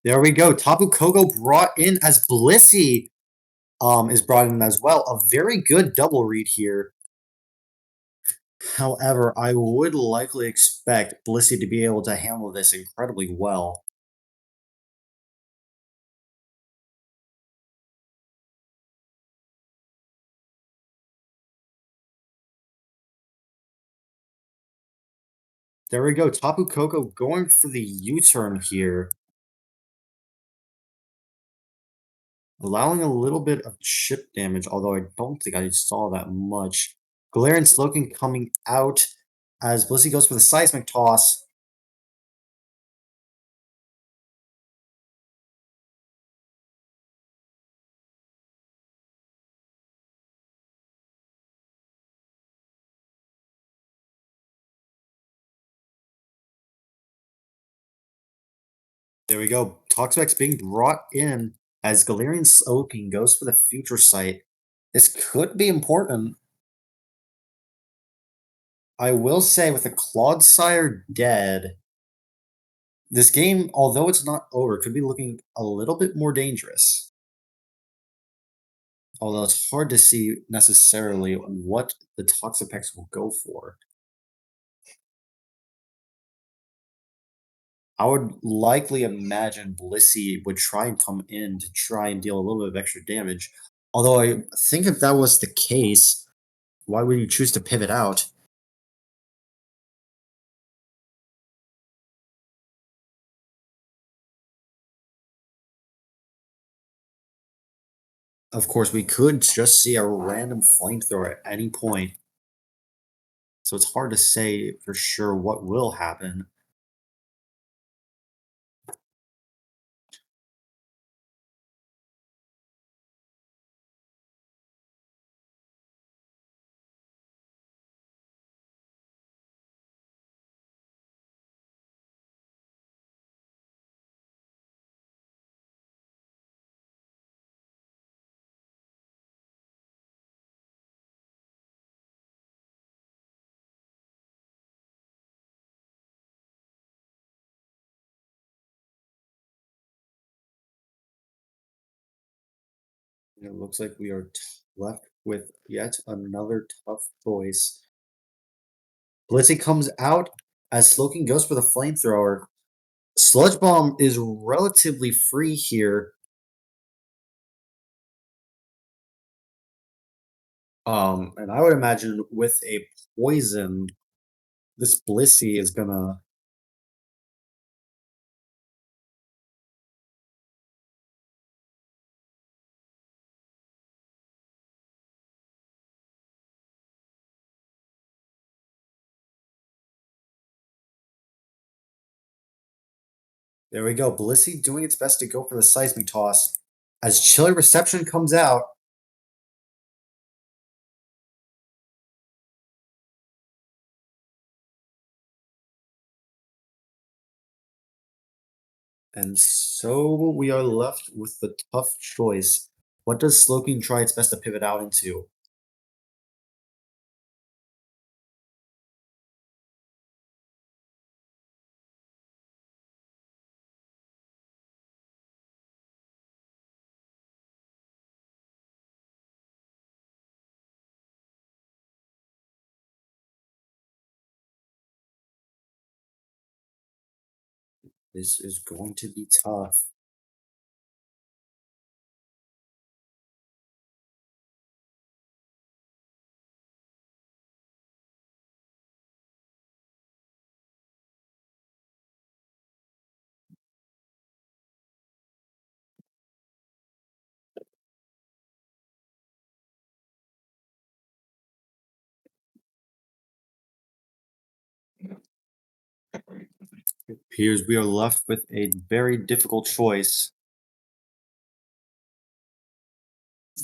there we go. Tapu Kogo brought in as Blissey is brought in as well. A very good double read here. However, I would likely expect Blissey to be able to handle this incredibly well. There we go. Tapu Koko going for the U-turn here, allowing a little bit of chip damage, although I don't think I saw that much. Galarian Slowking coming out as Blissey goes for the Seismic Toss. There we go. Toxapex being brought in as Galarian Slowking goes for the Future Sight. This could be important. I will say, with the Clodsire dead, this game, although it's not over, could be looking a little bit more dangerous. Although it's hard to see necessarily what the Toxapex will go for. I would likely imagine Blissey would try and come in to try and deal a little bit of extra damage. Although I think if that was the case, why would you choose to pivot out? Of course, we could just see a random flamethrower at any point. So it's hard to say for sure what will happen. It looks like we are left with yet another tough choice. Blissey comes out as Slowking goes for the flamethrower. Sludge Bomb is relatively free here. And I would imagine with a poison, this Blissey is gonna. There we go. Blissey doing its best to go for the Seismic Toss. As Chilly Reception comes out, and so we are left with the tough choice. What does Slowking try its best to pivot out into? This is going to be tough. It appears we are left with a very difficult choice.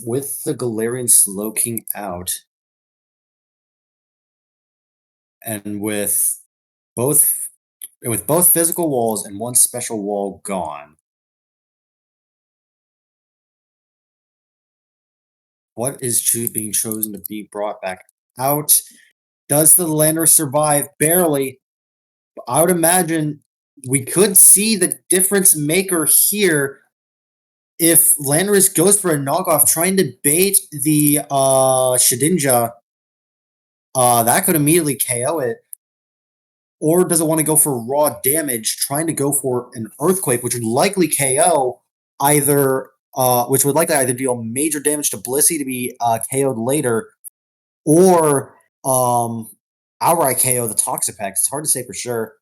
With the Galarian Slowking out, and both both physical walls and one special wall gone, what is being chosen to be brought back out? Does the lander survive? Barely. I would imagine we could see the difference maker here if Landorus goes for a knockoff, trying to bait the Shedinja. That could immediately KO it. Or does it want to go for raw damage, trying to go for an earthquake, which would likely KO either, which would likely either deal major damage to Blissey to be KO'd later, or outright KO the Toxapex. It's hard to say for sure.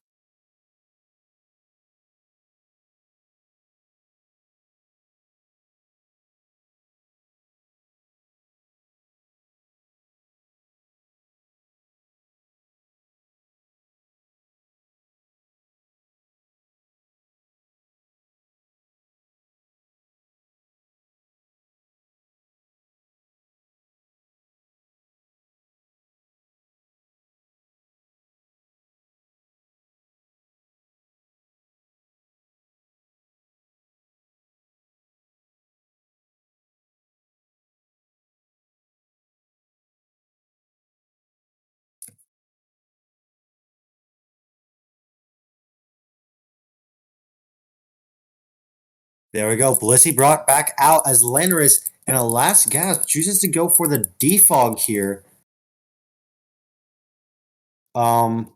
There we go. Blissey brought back out as Landorus, and a last gasp chooses to go for the defog here. Um,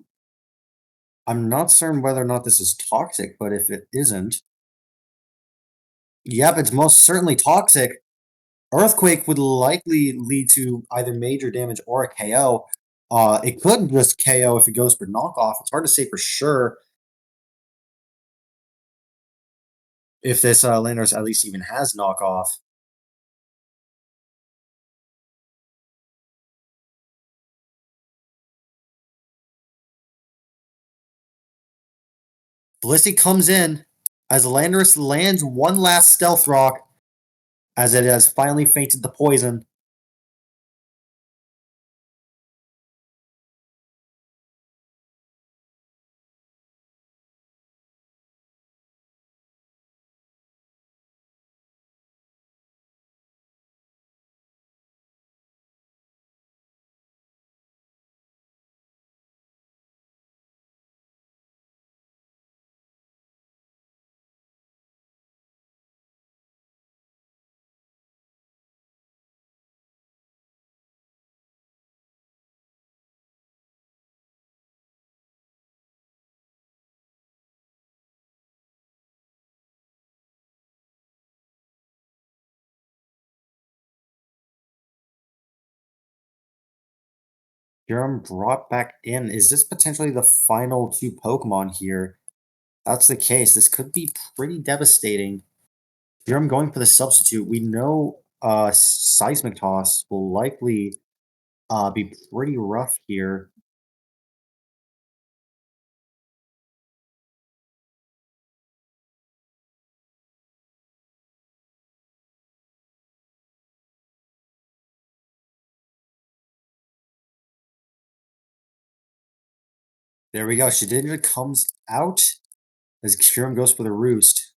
I'm not certain whether or not this is toxic, but if it isn't, yep, it's most certainly toxic. Earthquake would likely lead to either major damage or a KO. It could just KO if it goes for knockoff. It's hard to say for sure if this Landorus at least even has knockoff. Blissey comes in as Landorus lands one last stealth rock as it has finally fainted the poison. Durham brought back in. Is this potentially the final two Pokemon here? That's the case. This could be pretty devastating. Here I'm going for the substitute. We know Seismic Toss will likely be pretty rough here. There we go. Shedinja comes out as Kyurem goes for the Roost.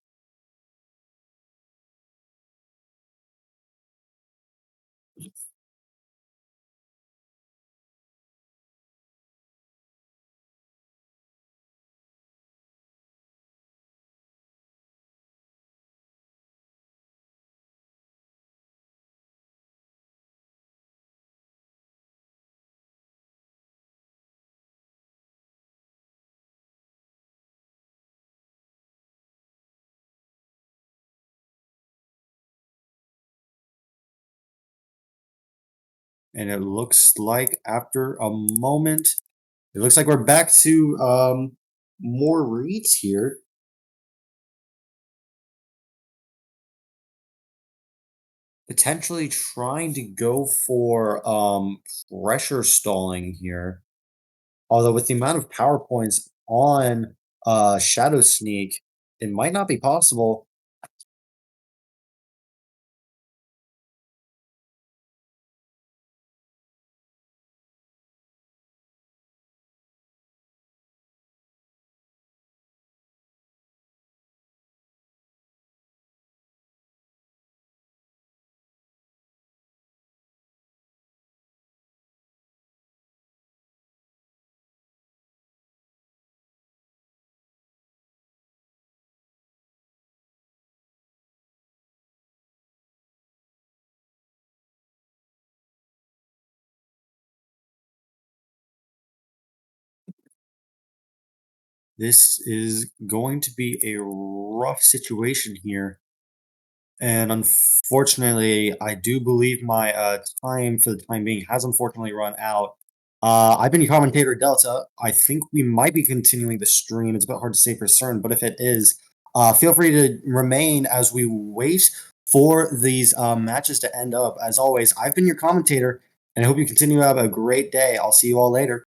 And it looks like after a moment, it looks like we're back to more reads here. Potentially trying to go for pressure stalling here. Although with the amount of power points on Shadow Sneak, it might not be possible. This is going to be a rough situation here. And unfortunately, I do believe my time for the time being has unfortunately run out. I've been your commentator Delta. I think we might be continuing the stream. It's a bit hard to say for certain, but if it is, feel free to remain as we wait for these matches to end up. As always, I've been your commentator, and I hope you continue to have a great day. I'll see you all later.